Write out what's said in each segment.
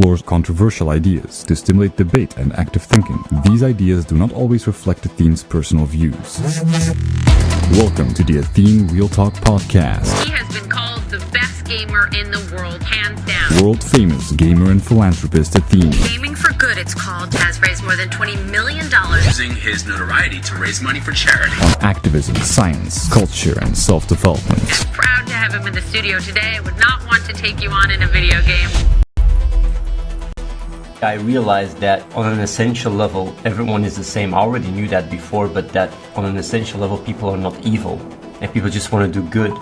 explores controversial ideas to stimulate debate and active thinking. These ideas do not always reflect Athene's personal views. Welcome to the Athene Real Talk podcast. He has been called the best gamer in the world, hands down. World-famous gamer and philanthropist Athene. Gaming for Good, it's called, has raised more than $20 million. Using his notoriety to raise money for charity. On activism, science, culture, and self-development. Proud to have him in the studio today. I would not want to take you on in a video game. I realized that on an essential level, everyone is the same. I already knew that before, but that on an essential level, people are not evil. And people just want to do good.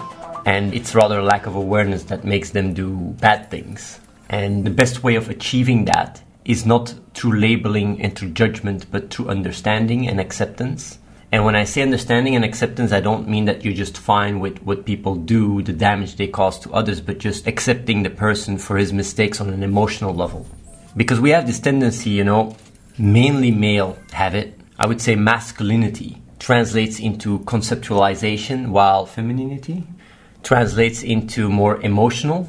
And it's rather a lack of awareness that makes them do bad things. And the best way of achieving that is not through labeling and through judgment, but through understanding and acceptance. And when I say understanding and acceptance, I don't mean that you're just fine with what people do, the damage they cause to others, but just accepting the person for his mistakes on an emotional level. Because we have this tendency, mainly male have it. I would say masculinity translates into conceptualization, while femininity translates into more emotional.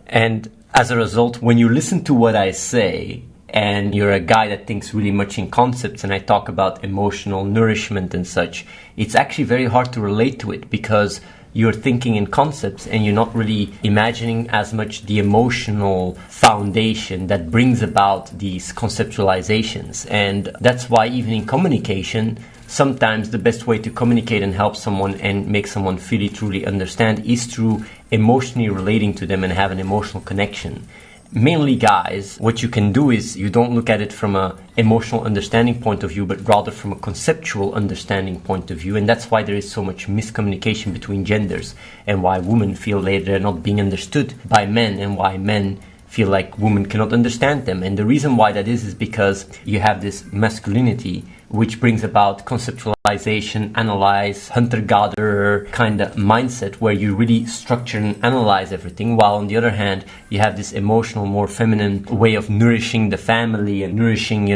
And as a result, when you listen to what I say, and you're a guy that thinks really much in concepts, and I talk about emotional nourishment and such, it's actually very hard to relate to it because you're thinking in concepts and you're not really imagining as much the emotional foundation that brings about these conceptualizations. And that's why even in communication, sometimes the best way to communicate and help someone and make someone really truly understand is through emotionally relating to them and have an emotional connection. Mainly guys, what you can do is you don't look at it from an emotional understanding point of view, but rather from a conceptual understanding point of view. And that's why there is so much miscommunication between genders and why women feel they're not being understood by men and why men feel like women cannot understand them. And the reason why that is because you have this masculinity which brings about conceptualization, analyze, hunter-gatherer kind of mindset where you really structure and analyze everything, while on the other hand, you have this emotional, more feminine way of nourishing the family and nourishing,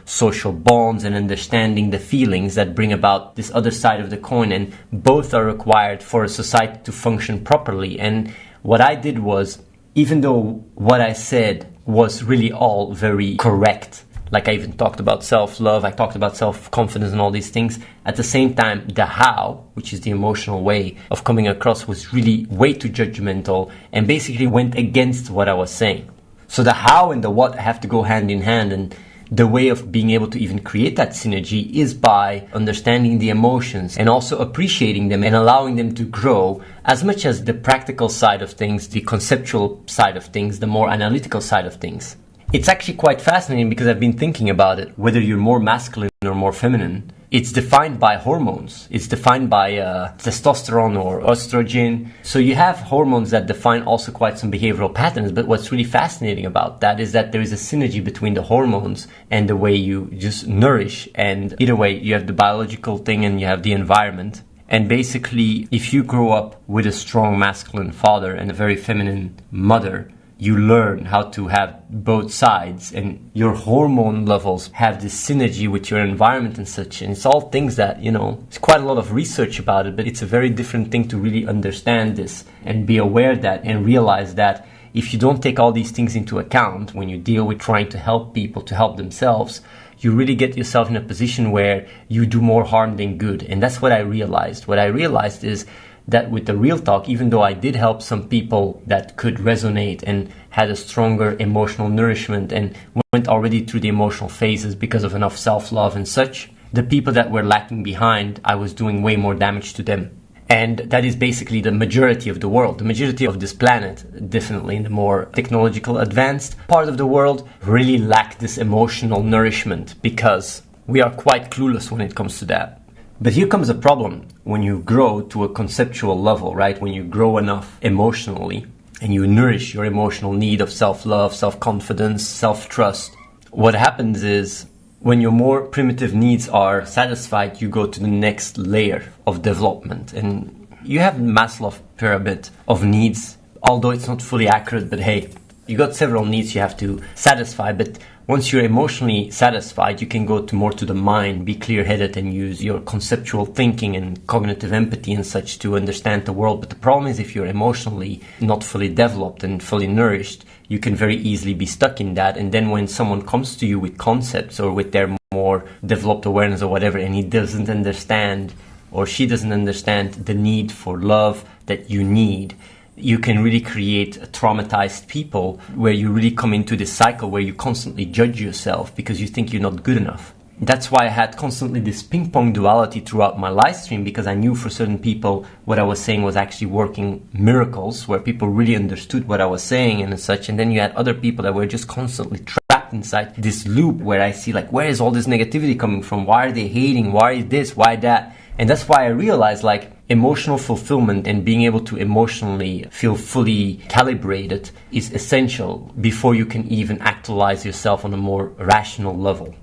social bonds and understanding the feelings that bring about this other side of the coin. And both are required for a society to function properly. And what I did was, even though what I said was really all very correct, like I even talked about self-love, I talked about self-confidence and all these things. At the same time, the how, which is the emotional way of coming across, was really way too judgmental and basically went against what I was saying. So the how and the what have to go hand in hand, and the way of being able to even create that synergy is by understanding the emotions and also appreciating them and allowing them to grow as much as the practical side of things, the conceptual side of things, the more analytical side of things. It's actually quite fascinating because I've been thinking about it, whether you're more masculine or more feminine. It's defined by hormones. It's defined by testosterone or estrogen. So you have hormones that define also quite some behavioral patterns. But what's really fascinating about that is that there is a synergy between the hormones and the way you just nourish. And either way, you have the biological thing and you have the environment. And basically, if you grow up with a strong masculine father and a very feminine mother, you learn how to have both sides, and your hormone levels have this synergy with your environment and such. And it's all things that, it's quite a lot of research about it, but it's a very different thing to really understand this and be aware that and realize that if you don't take all these things into account when you deal with trying to help people to help themselves, you really get yourself in a position where you do more harm than good. And that's what I realized. What I realized is that with the real talk, even though I did help some people that could resonate and had a stronger emotional nourishment and went already through the emotional phases because of enough self-love and such, the people that were lacking behind, I was doing way more damage to them. And that is basically the majority of the world. The majority of this planet, definitely in the more technological advanced part of the world, really lack this emotional nourishment because we are quite clueless when it comes to that. But here comes a problem when you grow to a conceptual level, right? When you grow enough emotionally and you nourish your emotional need of self-love, self-confidence, self-trust. What happens is when your more primitive needs are satisfied, you go to the next layer of development. And you have Maslow's pyramid of needs, although it's not fully accurate, but hey, you got several needs you have to satisfy. But once you're emotionally satisfied, you can go more to the mind, be clear-headed, and use your conceptual thinking and cognitive empathy and such to understand the world. But the problem is, if you're emotionally not fully developed and fully nourished, you can very easily be stuck in that. And then when someone comes to you with concepts or with their more developed awareness or whatever, and he doesn't understand or she doesn't understand the need for love that you need, you can really create traumatized people where you really come into this cycle where you constantly judge yourself because you think you're not good enough. That's why I had constantly this ping-pong duality throughout my live stream, because I knew for certain people what I was saying was actually working miracles, where people really understood what I was saying and such. And then you had other people that were just constantly trapped inside this loop where I see like, where is all this negativity coming from? Why are they hating? Why is this? Why that? And that's why I realized like emotional fulfillment and being able to emotionally feel fully calibrated is essential before you can even actualize yourself on a more rational level.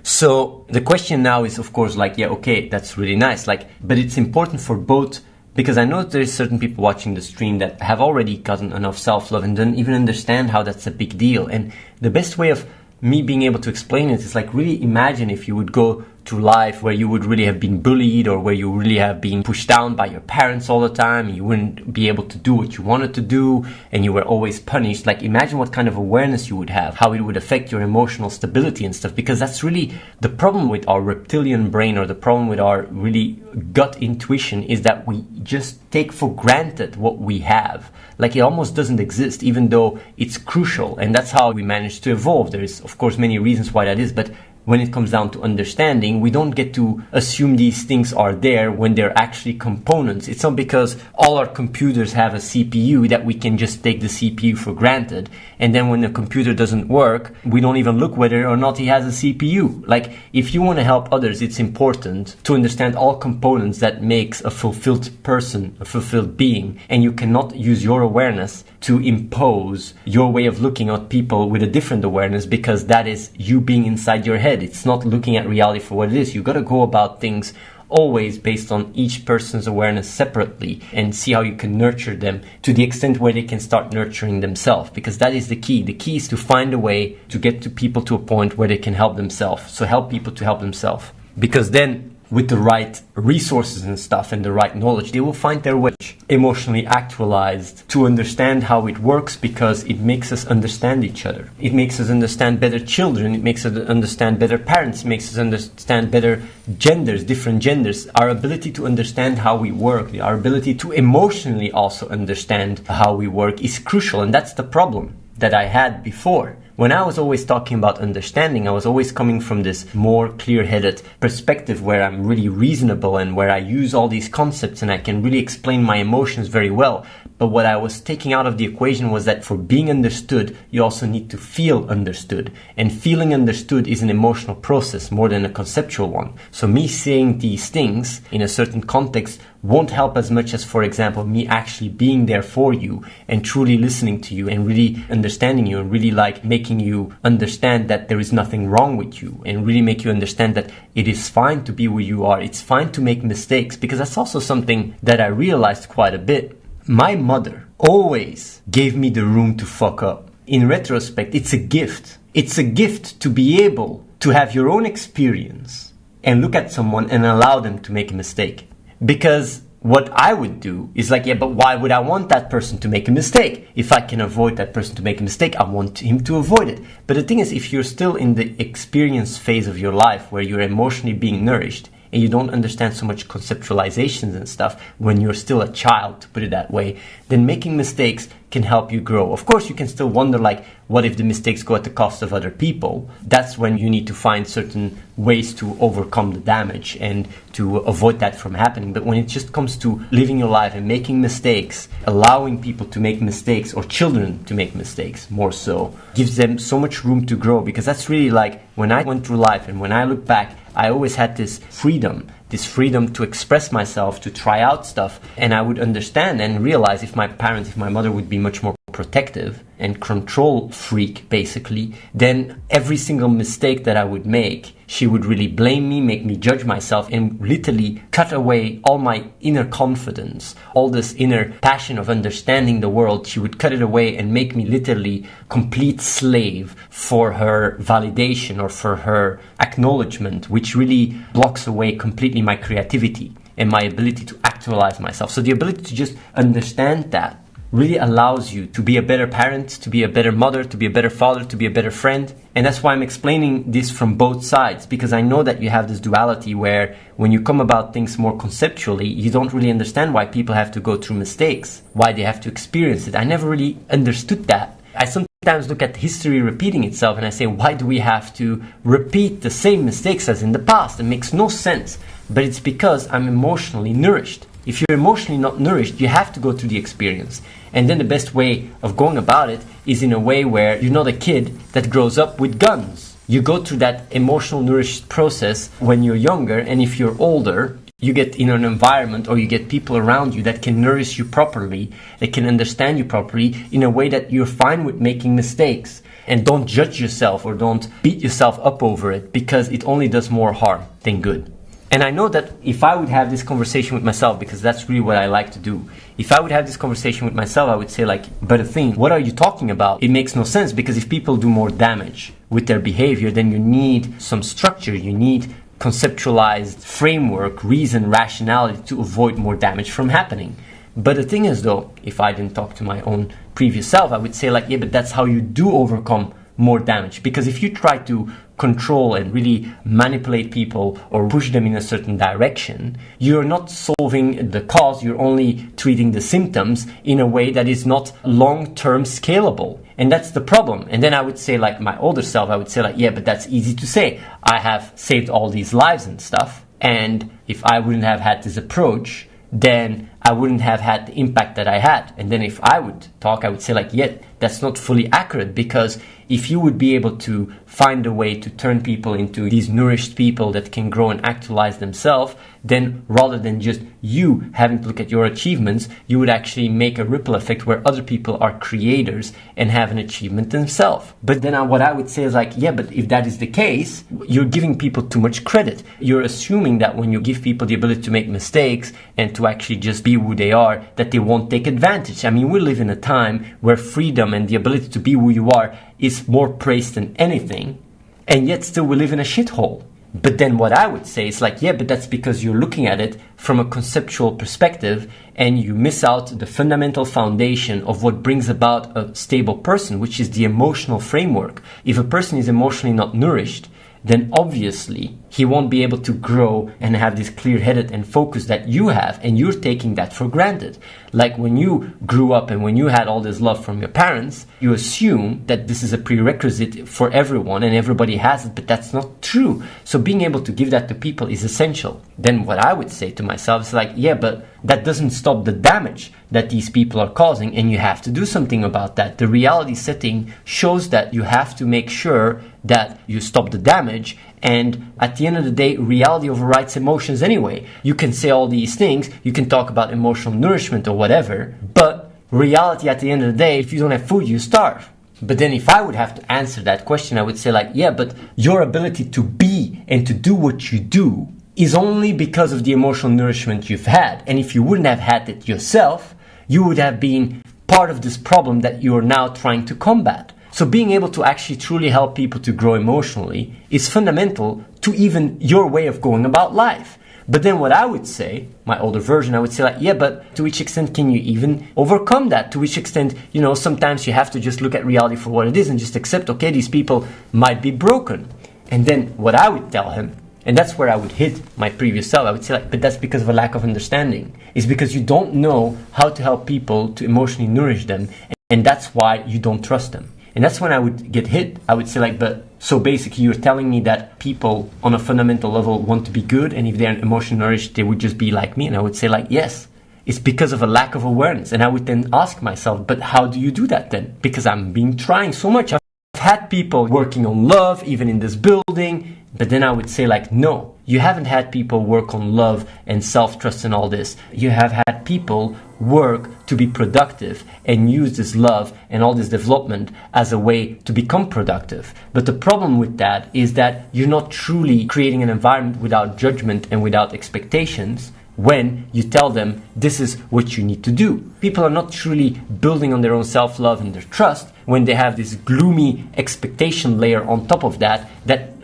So the question now is, of course, like, yeah, okay, that's really nice. Like, but it's important for both, because I know there's certain people watching the stream that have already gotten enough self-love and don't even understand how that's a big deal. And the best way of me being able to explain it is like, really imagine if you would go to life where you would really have been bullied or where you really have been pushed down by your parents all the time. You wouldn't be able to do what you wanted to do and you were always punished. Like, imagine what kind of awareness you would have, how it would affect your emotional stability and stuff, because that's really the problem with our reptilian brain, or the problem with our really gut intuition, is that we just take for granted what we have. Like, it almost doesn't exist, even though it's crucial. And that's how we manage to evolve. There's, of course, many reasons why that is, but when it comes down to understanding, we don't get to assume these things are there when they're actually components. It's not because all our computers have a CPU that we can just take the CPU for granted. And then when the computer doesn't work, we don't even look whether or not he has a CPU. Like, if you want to help others, it's important to understand all components that makes a fulfilled person, a fulfilled being. And you cannot use your awareness to impose your way of looking at people with a different awareness, because that is you being inside your head. It's not looking at reality for what it is. You got to go about things always based on each person's awareness separately and see how you can nurture them to the extent where they can start nurturing themselves, because that is the key. The key is to find a way to get to people to a point where they can help themselves. So help people to help themselves, because then with the right resources and stuff and the right knowledge, they will find their way emotionally actualized to understand how it works, because it makes us understand each other. It makes us understand better children. It makes us understand better parents. It makes us understand better genders, different genders. Our ability to understand how we work, our ability to emotionally also understand how we work is crucial. And that's the problem that I had before. When I was always talking about understanding, I was always coming from this more clear-headed perspective where I'm really reasonable and where I use all these concepts and I can really explain my emotions very well. But what I was taking out of the equation was that for being understood, you also need to feel understood. And feeling understood is an emotional process more than a conceptual one. So me saying these things in a certain context won't help as much as, for example, me actually being there for you and truly listening to you and really understanding you and really like making you understand that there is nothing wrong with you, and really make you understand that it is fine to be where you are. It's fine to make mistakes, because that's also something that I realized quite a bit. My mother always gave me the room to fuck up. In retrospect, it's a gift. It's a gift to be able to have your own experience and look at someone and allow them to make a mistake. Because what I would do is like, yeah, but why would I want that person to make a mistake? If I can avoid that person to make a mistake, I want him to avoid it. But the thing is, if you're still in the experience phase of your life where you're emotionally being nourished and you don't understand so much conceptualizations and stuff when you're still a child, to put it that way, then making mistakes can help you grow. Of course, you can still wonder, like, what if the mistakes go at the cost of other people? That's when you need to find certain ways to overcome the damage and to avoid that from happening. But when it just comes to living your life and making mistakes, allowing people to make mistakes, or children to make mistakes more so, gives them so much room to grow. Because that's really like, when I went through life and when I look back, I always had this freedom to express myself, to try out stuff. And I would understand and realize if my mother would be much more protective and control freak, basically, then every single mistake that I would make she would really blame me, make me judge myself, and literally cut away all my inner confidence, all this inner passion of understanding the world. She would cut it away and make me literally complete slave for her validation or for her acknowledgement, which really blocks away completely my creativity and my ability to actualize myself. So the ability to just understand that really allows you to be a better parent, to be a better mother, to be a better father, to be a better friend. And that's why I'm explaining this from both sides, because I know that you have this duality where when you come about things more conceptually, you don't really understand why people have to go through mistakes, why they have to experience it. I never really understood that. I sometimes look at history repeating itself and I say, why do we have to repeat the same mistakes as in the past? It makes no sense. But it's because I'm emotionally nourished. If you're emotionally not nourished, you have to go through the experience. And then the best way of going about it is in a way where you're not a kid that grows up with guns. You go through that emotional nourished process when you're younger, and if you're older, you get in an environment or you get people around you that can nourish you properly, that can understand you properly in a way that you're fine with making mistakes. And don't judge yourself or don't beat yourself up over it, because it only does more harm than good. And I know that if I would have this conversation with myself, because that's really what I like to do, if I would have this conversation with myself, I would say like, but Athene, what are you talking about? It makes no sense, because if people do more damage with their behavior, then you need some structure, you need conceptualized framework, reason, rationality to avoid more damage from happening. But the thing is though, if I didn't talk to my own previous self, I would say like, yeah, but that's how you do overcome more damage. Because if you try to control and really manipulate people or push them in a certain direction, you're not solving the cause, you're only treating the symptoms in a way that is not long-term scalable. And that's the problem. And then I would say like my older self, I would say like, yeah, but that's easy to say. I have saved all these lives and stuff. And if I wouldn't have had this approach, then I wouldn't have had the impact that I had. And then if I would talk, I would say like, yeah, that's not fully accurate, because if you would be able to find a way to turn people into these nourished people that can grow and actualize themselves, then rather than just you having to look at your achievements, you would actually make a ripple effect where other people are creators and have an achievement themselves. But then what I would say is like, yeah, but if that is the case, you're giving people too much credit. You're assuming that when you give people the ability to make mistakes and to actually just be who they are, that they won't take advantage. I mean, we live in a time where freedom and the ability to be who you are is more praised than anything, and yet still we live in a shithole. But then what I would say is like, yeah, but that's because you're looking at it from a conceptual perspective and you miss out the fundamental foundation of what brings about a stable person, which is the emotional framework. If a person is emotionally not nourished, then obviously he won't be able to grow and have this clear-headed and focus that you have, and you're taking that for granted. Like when you grew up and when you had all this love from your parents, you assume that this is a prerequisite for everyone and everybody has it, but that's not true. So being able to give that to people is essential. Then what I would say to myself is like, yeah, but that doesn't stop the damage that these people are causing, and you have to do something about that. The reality setting shows that you have to make sure that you stop the damage, and at the end of the day, reality overrides emotions anyway. You can say all these things, you can talk about emotional nourishment or whatever, but reality at the end of the day, if you don't have food, you starve. But then if I would have to answer that question, I would say like, yeah, but your ability to be and to do what you do is only because of the emotional nourishment you've had. And if you wouldn't have had it yourself, you would have been part of this problem that you're now trying to combat. So being able to actually truly help people to grow emotionally is fundamental to even your way of going about life. But then what I would say, my older version, I would say like, yeah, but to which extent can you even overcome that? To which extent, sometimes you have to just look at reality for what it is and just accept, okay, these people might be broken. And then what I would tell him, and that's where I would hit my previous self, I would say like, but that's because of a lack of understanding. It's because you don't know how to help people to emotionally nourish them, and that's why you don't trust them. And that's when I would get hit. I would say like, but so basically you're telling me that people on a fundamental level want to be good, and if they're emotionally nourished, they would just be like me. And I would say like, yes, it's because of a lack of awareness. And I would then ask myself, but how do you do that then? Because I've been trying so much. I've had people working on love, even in this building, but then I would say like, no, you haven't had people work on love and self-trust and all this. You have had people work to be productive and use this love and all this development as a way to become productive. But the problem with that is that you're not truly creating an environment without judgment and without expectations when you tell them this is what you need to do. People are not truly building on their own self-love and their trust when they have this gloomy expectation layer on top of that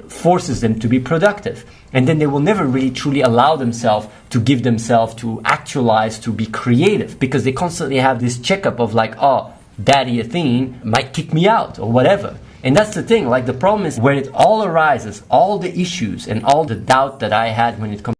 forces them to be productive. And then they will never really truly allow themselves to give themselves, to actualize, to be creative, because they constantly have this checkup of like, oh, Daddy Athene might kick me out or whatever. And that's the thing, like the problem is where it all arises, all the issues and all the doubt that I had when it comes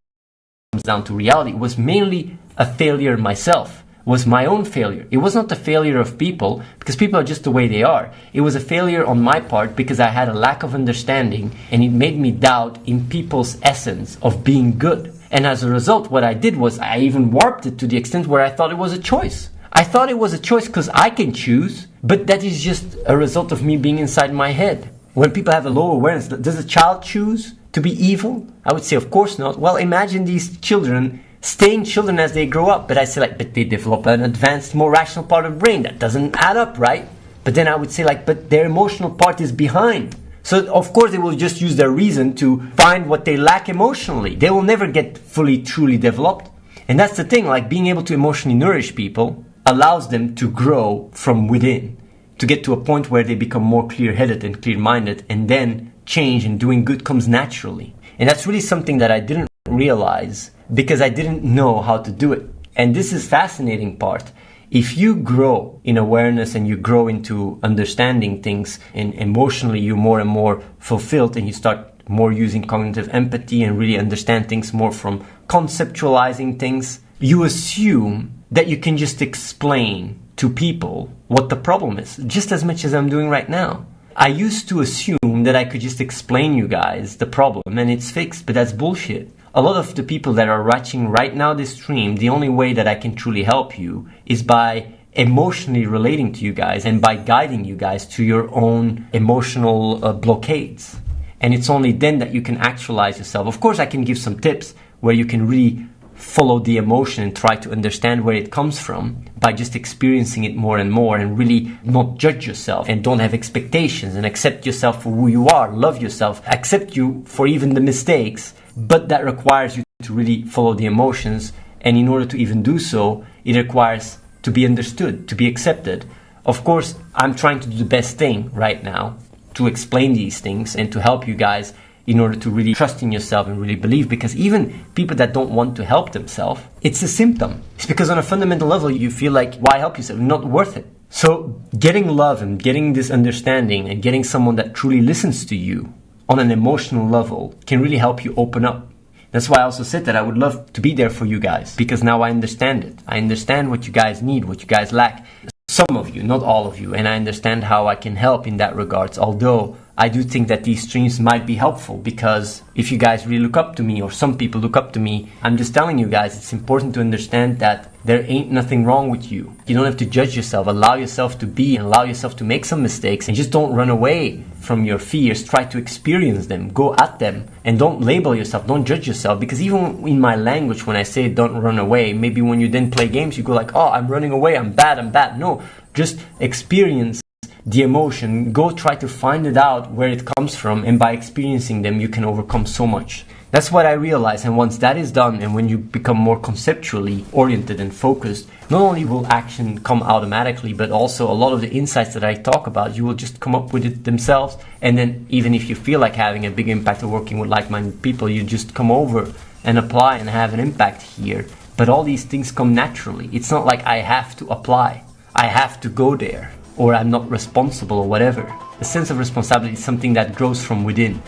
down to reality was mainly a failure myself. Was my own failure. It was not the failure of people, because people are just the way they are. It was a failure on my part because I had a lack of understanding, and it made me doubt in people's essence of being good. And as a result, what I did was I even warped it to the extent where I thought it was a choice. I thought it was a choice because I can choose, but that is just a result of me being inside my head. When people have a low awareness, does a child choose to be evil? I would say, of course not. Well, imagine these children staying children as they grow up. But I say like, but they develop an advanced, more rational part of the brain. That doesn't add up, right? But then I would say like, but their emotional part is behind. So of course they will just use their reason to find what they lack emotionally. They will never get fully, truly developed. And that's the thing, like being able to emotionally nourish people allows them to grow from within, to get to a point where they become more clear-headed and clear-minded, and then change and doing good comes naturally. And that's really something that I didn't realize because I didn't know how to do it. And this is fascinating part. If you grow in awareness and you grow into understanding things and emotionally you're more and more fulfilled and you start more using cognitive empathy and really understand things more from conceptualizing things, you assume that you can just explain to people what the problem is, just as much as I'm doing right now. I used to assume that I could just explain you guys the problem and it's fixed, but that's bullshit. A lot of the people that are watching right now this stream, the only way that I can truly help you is by emotionally relating to you guys and by guiding you guys to your own emotional blockades. And it's only then that you can actualize yourself. Of course, I can give some tips where you can really follow the emotion and try to understand where it comes from by just experiencing it more and more, and really not judge yourself and don't have expectations and accept yourself for who you are, love yourself, accept you for even the mistakes. But that requires you to really follow the emotions, and in order to even do so, it requires to be understood, to be accepted. Of course, I'm trying to do the best thing right now to explain these things and to help you guys in order to really trust in yourself and really believe, because even people that don't want to help themselves, it's a symptom. It's because on a fundamental level, you feel like, why help yourself? Not worth it. So getting love and getting this understanding and getting someone that truly listens to you on an emotional level can really help you open up. That's why I also said that I would love to be there for you guys, because now I understand it. I understand what you guys need, what you guys lack. Some of you, not all of you, and I understand how I can help in that regards, although I do think that these streams might be helpful, because if you guys really look up to me, or some people look up to me, I'm just telling you guys, it's important to understand that there ain't nothing wrong with you. You don't have to judge yourself. Allow yourself to be and allow yourself to make some mistakes, and just don't run away from your fears. Try to experience them, go at them, and don't label yourself, don't judge yourself. Because even in my language, when I say don't run away, maybe when you then play games, you go like, oh, I'm running away, I'm bad. No, just experience the emotion, go try to find it out where it comes from, and by experiencing them you can overcome so much. That's what I realized, and once that is done, and when you become more conceptually oriented and focused, not only will action come automatically, but also a lot of the insights that I talk about, you will just come up with it themselves. And then even if you feel like having a big impact or working with like-minded people, you just come over and apply and have an impact here. But all these things come naturally. It's not like I have to apply, I have to go there, or I'm not responsible or whatever. The sense of responsibility is something that grows from within.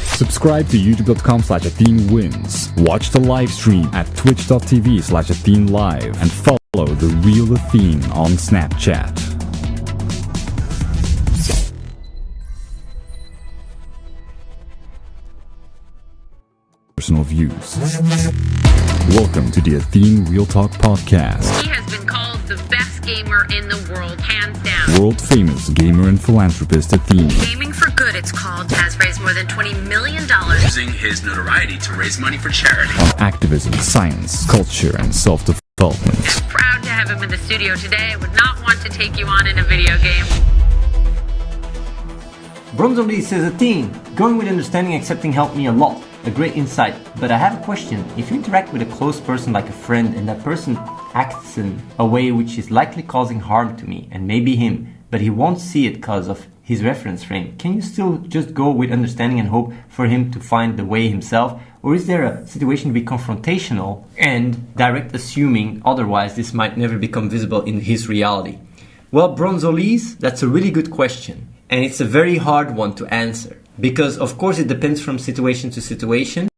Subscribe to youtube.com/AtheneWins. Watch the live stream at twitch.tv/AtheneLive and follow The Real Athene on Snapchat. Personal views. Welcome to the Athene Real Talk Podcast. He has been called the best gamer in the world, hands down. World famous gamer and philanthropist Athene. Gaming for Good, it's called, has raised more than $20 million. Using his notoriety to raise money for charity. On activism, science, culture, and self-development. Proud to have him in the studio today. I would not want to take you on in a video game. Bronzoli says, Athene, going with understanding and accepting helped me a lot. A great insight. But I have a question. If you interact with a close person like a friend and that person acts in a way which is likely causing harm to me and maybe him, but he won't see it because of his reference frame, can you still just go with understanding and hope for him to find the way himself? Or is there a situation to be confrontational and direct assuming otherwise this might never become visible in his reality? Well, Bronzolis, that's a really good question. And it's a very hard one to answer. Because of course it depends from situation to situation.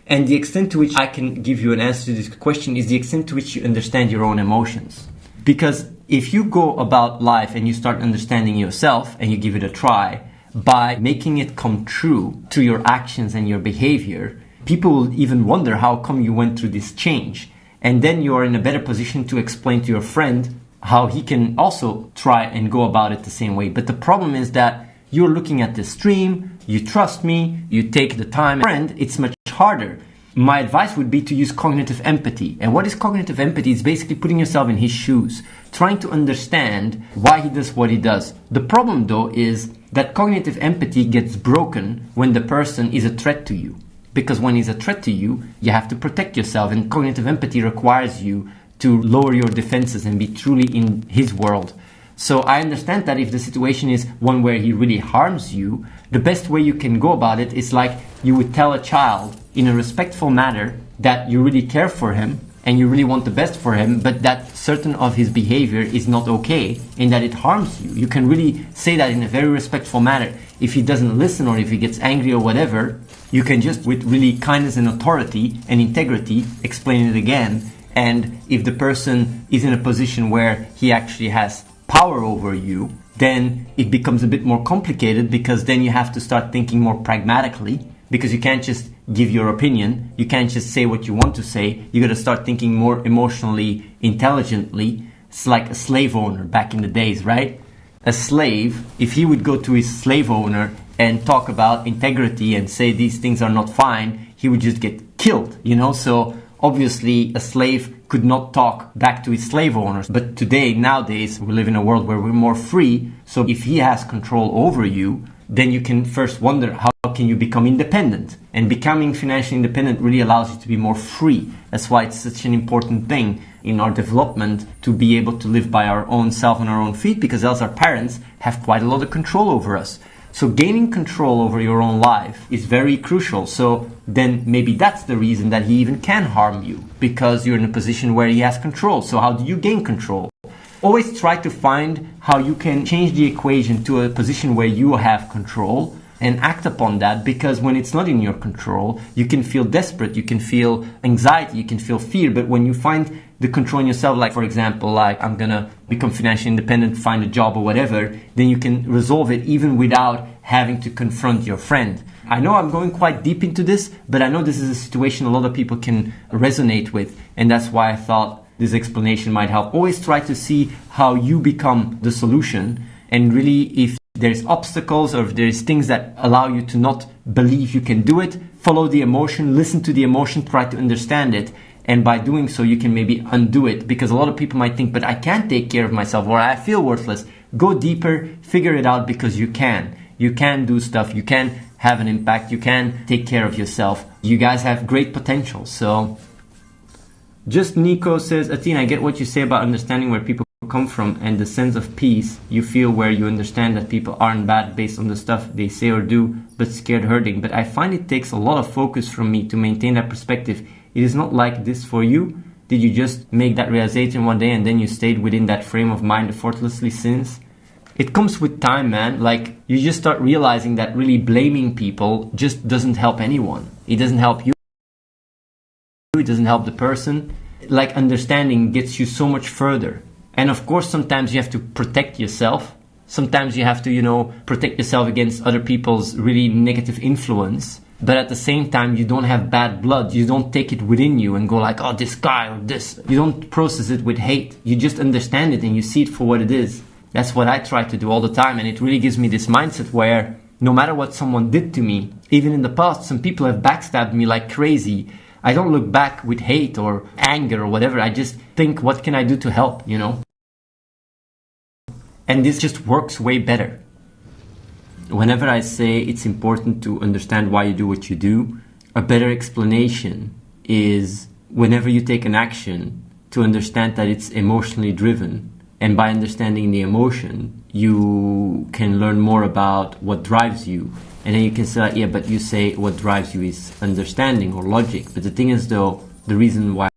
And the extent to which I can give you an answer to this question is the extent to which you understand your own emotions. Because if you go about life and you start understanding yourself and you give it a try, by making it come true through your actions and your behavior, people will even wonder how come you went through this change. And then you are in a better position to explain to your friend how he can also try and go about it the same way. But the problem is that you're looking at the stream, you trust me, you take the time, and it's much harder. My advice would be to use cognitive empathy. And what is cognitive empathy? It's basically putting yourself in his shoes, trying to understand why he does what he does. The problem though is that cognitive empathy gets broken when the person is a threat to you. Because when he's a threat to you, you have to protect yourself, and cognitive empathy requires you to lower your defenses and be truly in his world. So I understand that if the situation is one where he really harms you, the best way you can go about it is like you would tell a child in a respectful manner that you really care for him and you really want the best for him, but that certain of his behavior is not okay and that it harms you. You can really say that in a very respectful manner. If he doesn't listen or if he gets angry or whatever, you can just with really kindness and authority and integrity explain it again. And if the person is in a position where he actually has power over you, then it becomes a bit more complicated, because then you have to start thinking more pragmatically, because you can't just give your opinion, you can't just say what you want to say, you got to start thinking more emotionally intelligently. It's like a slave owner back in the days, right? A slave, if he would go to his slave owner and talk about integrity and say these things are not fine, he would just get killed, you know? So obviously a slave could not talk back to his slave owners. But today, nowadays, we live in a world where we're more free. So if he has control over you, then you can first wonder, how can you become independent? And becoming financially independent really allows you to be more free. That's why it's such an important thing in our development to be able to live by our own self on our own feet, because else our parents have quite a lot of control over us. So gaining control over your own life is very crucial. So then maybe that's the reason that he even can harm you, because you're in a position where he has control. So how do you gain control? Always try to find how you can change the equation to a position where you have control and act upon that, because when it's not in your control, you can feel desperate, you can feel anxiety, you can feel fear. But when you find the control in yourself, like for example, like I'm gonna become financially independent, find a job or whatever, then you can resolve it even without having to confront your friend. I know I'm going quite deep into this, but I know this is a situation a lot of people can resonate with, and that's why I thought this explanation might help. Always try to see how you become the solution, and really if there's obstacles or if there's things that allow you to not believe you can do it, follow the emotion, listen to the emotion, try to understand it. And by doing so, you can maybe undo it, because a lot of people might think, but I can't take care of myself, or I feel worthless. Go deeper, figure it out, because you can. You can do stuff, you can have an impact, you can take care of yourself. You guys have great potential. So, just Nico says, Athene, I get what you say about understanding where people come from and the sense of peace you feel where you understand that people aren't bad based on the stuff they say or do, but scared hurting. But I find it takes a lot of focus from me to maintain that perspective. It is not like this for you. Did you just make that realization one day and then you stayed within that frame of mind effortlessly since? It comes with time, man. Like, you just start realizing that really blaming people just doesn't help anyone. It doesn't help you. It doesn't help the person. Like, understanding gets you so much further. And of course, sometimes you have to protect yourself. Sometimes you have to, protect yourself against other people's really negative influence. but at the same time you don't have bad blood. You don't take it within you and go like, oh, this guy or this. You don't process it with hate. You just understand it and you see it for what it is. That's what I try to do all the time, and it really gives me this mindset where no matter what someone did to me, even in the past, some people have backstabbed me like crazy. I don't look back with hate or anger or whatever. I just think, what can I do to help, you know? And this just works way better. Whenever I say it's important to understand why you do what you do, a better explanation is whenever you take an action, to understand that it's emotionally driven. And by understanding the emotion, you can learn more about what drives you. And then you can say, like, yeah, but you say what drives you is understanding or logic. But the thing is, though, the reason why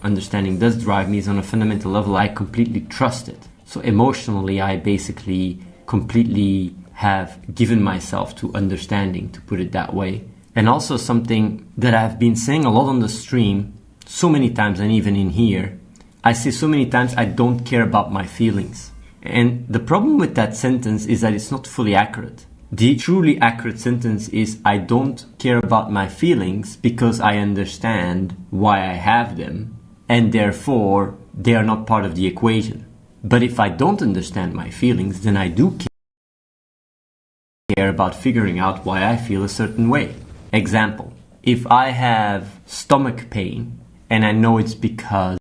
understanding does drive me is on a fundamental level, I completely trust it. So emotionally, I basically completely have given myself to understanding, to put it that way. And also something that I've been saying a lot on the stream, so many times, and even in here, I say so many times, I don't care about my feelings. And the problem with that sentence is that it's not fully accurate. The truly accurate sentence is, I don't care about my feelings because I understand why I have them, and therefore they are not part of the equation. But if I don't understand my feelings, then I do care about figuring out why I feel a certain way. Example, if I have stomach pain and I know it's because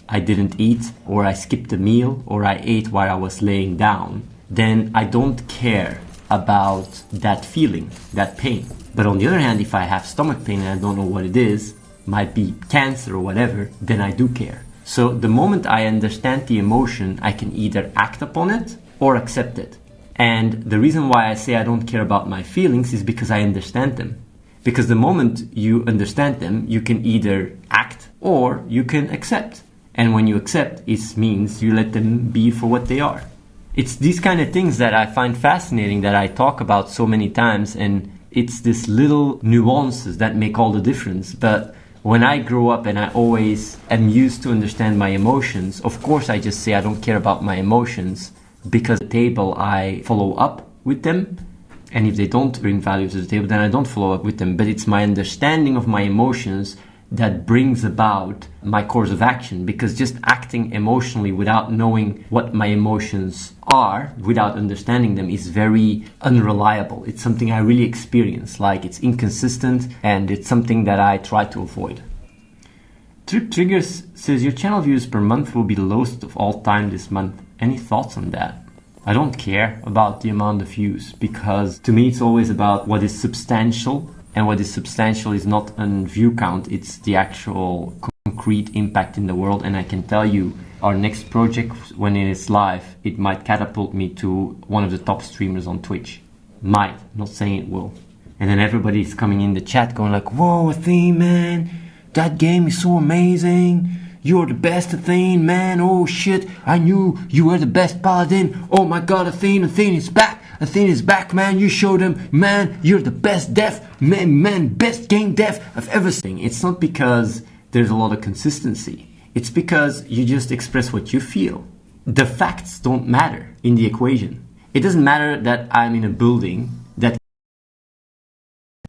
I didn't eat, or I skipped a meal, or I ate while I was laying down, then I don't care about that feeling, that pain. But on the other hand, if I have stomach pain and I don't know what it is, might be cancer or whatever, then I do care. So the moment I understand the emotion, I can either act upon it or accept it. And the reason why I say I don't care about my feelings is because I understand them. Because the moment you understand them, you can either act or you can accept. And when you accept, it means you let them be for what they are. It's these kind of things that I find fascinating, that I talk about so many times, and it's this little nuances that make all the difference. But when I grow up and I always am used to understand my emotions, of course I just say I don't care about my emotions, because at the table I follow up with them. And if they don't bring value to the table, then I don't follow up with them. But it's my understanding of my emotions that brings about my course of action, because just acting emotionally without knowing what my emotions are, without understanding them, is very unreliable. It's something I really experience, like it's inconsistent, and it's something that I try to avoid. Trip Triggers says, your channel views per month will be the lowest of all time this month. Any thoughts on that? I don't care about the amount of views, because to me it's always about what is substantial. And what is substantial is not a view count, it's the actual concrete impact in the world. And I can tell you, our next project, when it is live, it might catapult me to one of the top streamers on Twitch. Might, not saying it will. And then everybody's coming in the chat going like, whoa, Athene, man, that game is so amazing. You're the best, Athene, man. Oh shit, I knew you were the best paladin. Oh my god, Athene is back. Athene is back, man. You showed them, man. You're the best dev, man, best game dev I've ever seen. It's not because there's a lot of consistency. It's because you just express what you feel. The facts don't matter in the equation. It doesn't matter that I'm in a building that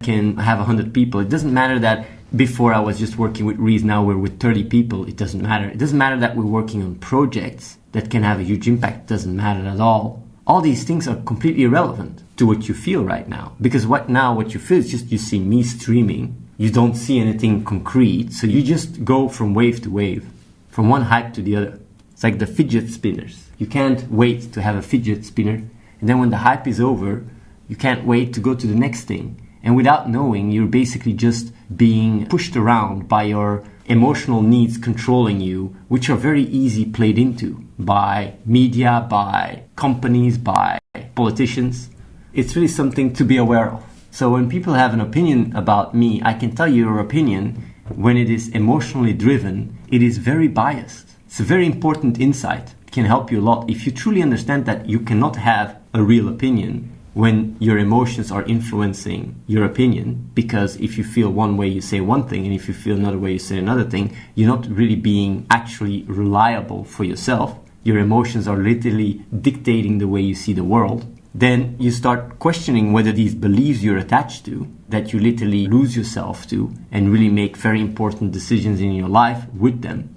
can have 100 people. It doesn't matter that before I was just working with Reese, now we're with 30 people. It doesn't matter. It doesn't matter that we're working on projects that can have a huge impact. It doesn't matter at all. All these things are completely irrelevant to what you feel right now. Because what you feel is just you see me streaming. You don't see anything concrete. So you just go from wave to wave, from one hype to the other. It's like the fidget spinners. You can't wait to have a fidget spinner. And then when the hype is over, you can't wait to go to the next thing. And without knowing, you're basically just being pushed around by your emotional needs controlling you, which are very easy played into by media, by companies, by politicians. It's really something to be aware of. So when people have an opinion about me, I can tell you your opinion, when it is emotionally driven, it is very biased. It's a very important insight. It can help you a lot if you truly understand that you cannot have a real opinion when your emotions are influencing your opinion, because if you feel one way, you say one thing, and if you feel another way, you say another thing. You're not really being actually reliable for yourself. Your emotions are literally dictating the way you see the world. then you start questioning whether these beliefs you're attached to, that you literally lose yourself to and really make very important decisions in your life with them,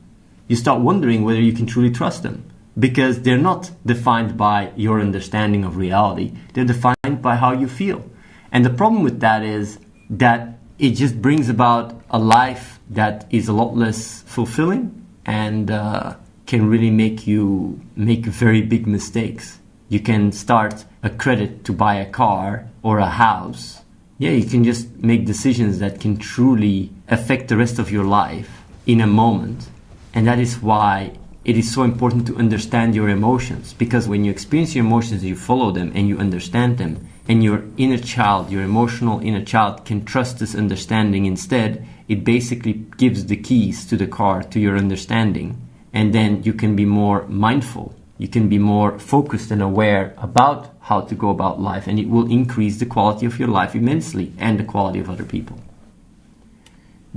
you start wondering whether you can truly trust them, because they're not defined by your understanding of reality. They're defined by how you feel. And the problem with that is that it just brings about a life that is a lot less fulfilling and can really make you make very big mistakes. You can start a credit to buy a car or a house. Yeah, you can just make decisions that can truly affect the rest of your life in a moment. And that is why it is so important to understand your emotions, because when you experience your emotions, you follow them and you understand them, and your inner child, your emotional inner child, can trust this understanding instead. It basically gives the keys to the car, to your understanding, and then you can be more mindful. You can be more focused and aware about how to go about life, and it will increase the quality of your life immensely and the quality of other people.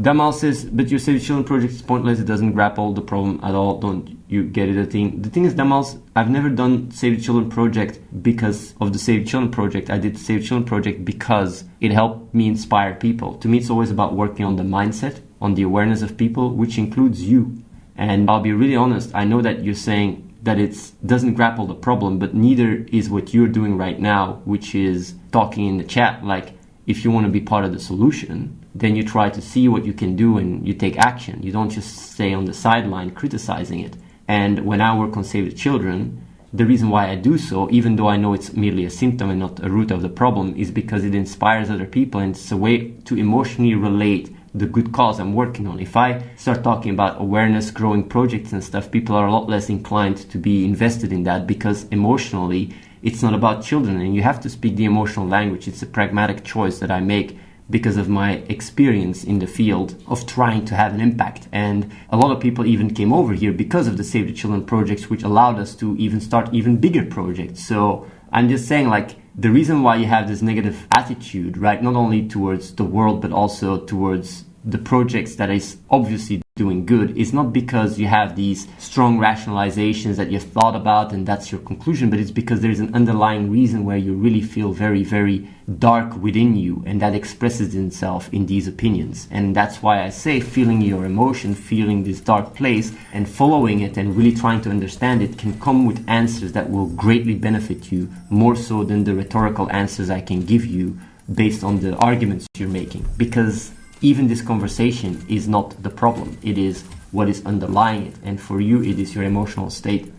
Damal says, but your Save the Children project is pointless. It doesn't grapple the problem at all. Don't you get it? The thing is, Damal, I've never done Save the Children project because of the Save the Children project. I did the Save the Children project because it helped me inspire people. To me, it's always about working on the mindset, on the awareness of people, which includes you. And I'll be really honest, I know that you're saying that it doesn't grapple the problem, but neither is what you're doing right now, which is talking in the chat. Like, if you want to be part of the solution, then you try to see what you can do and you take action. You don't just stay on the sideline criticizing it. And when I work on Save the Children, the reason why I do so, even though I know it's merely a symptom and not a root of the problem, is because it inspires other people, and it's a way to emotionally relate the good cause I'm working on. If I start talking about awareness growing projects and stuff, people are a lot less inclined to be invested in that, because emotionally it's not about children, and you have to speak the emotional language. It's a pragmatic choice that I make because of my experience in the field of trying to have an impact. And a lot of people even came over here because of the Save the Children projects, which allowed us to even start even bigger projects. So I'm just saying, like, the reason why you have this negative attitude, right, not only towards the world but also towards the projects that is obviously doing good, is not because you have these strong rationalizations that you've thought about and that's your conclusion, but it's because there is an underlying reason where you really feel very, very dark within you, and that expresses itself in these opinions. And that's why I say feeling your emotion, feeling this dark place and following it and really trying to understand it can come with answers that will greatly benefit you, more so than the rhetorical answers I can give you based on the arguments you're making. Because even this conversation is not the problem. It is what is underlying it. And for you, it is your emotional state.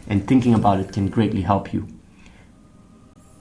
And thinking about it can greatly help you.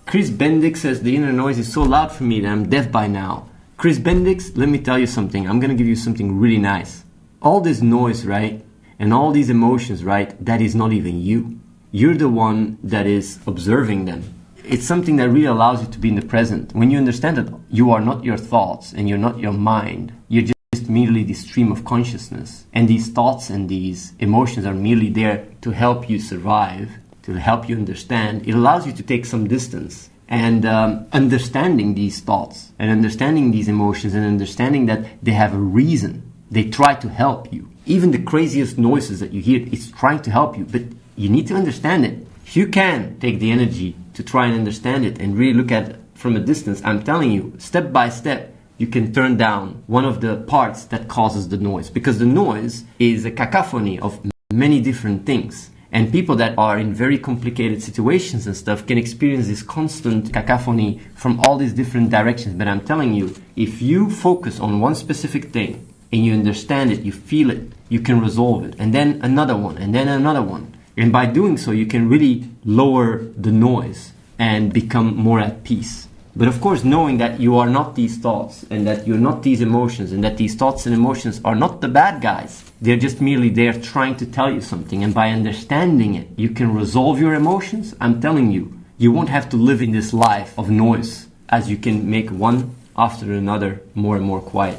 Chris Bendix says, the inner noise is so loud for me that I'm deaf by now. Chris Bendix, let me tell you something. I'm going to give you something really nice. All this noise, right? And all these emotions, right? That is not even you. You're the one that is observing them. It's something that really allows you to be in the present. When you understand that you are not your thoughts and you're not your mind, you're just merely the stream of consciousness. And these thoughts and these emotions are merely there to help you survive, to help you understand. It allows you to take some distance. And understanding these thoughts and understanding these emotions and understanding that they have a reason. They try to help you. Even the craziest noises that you hear, it's trying to help you. But you need to understand it. If you can take the energy to try and understand it and really look at it from a distance, I'm telling you, step by step, you can turn down one of the parts that causes the noise. Because the noise is a cacophony of many different things. And people that are in very complicated situations and stuff can experience this constant cacophony from all these different directions. But I'm telling you, if you focus on one specific thing and you understand it, you feel it, you can resolve it. And then another one, and then another one. And by doing so, you can really lower the noise and become more at peace. But of course, knowing that you are not these thoughts and that you're not these emotions and that these thoughts and emotions are not the bad guys. They're just merely there trying to tell you something. And by understanding it, you can resolve your emotions. I'm telling you, you won't have to live in this life of noise, as you can make one after another more and more quiet.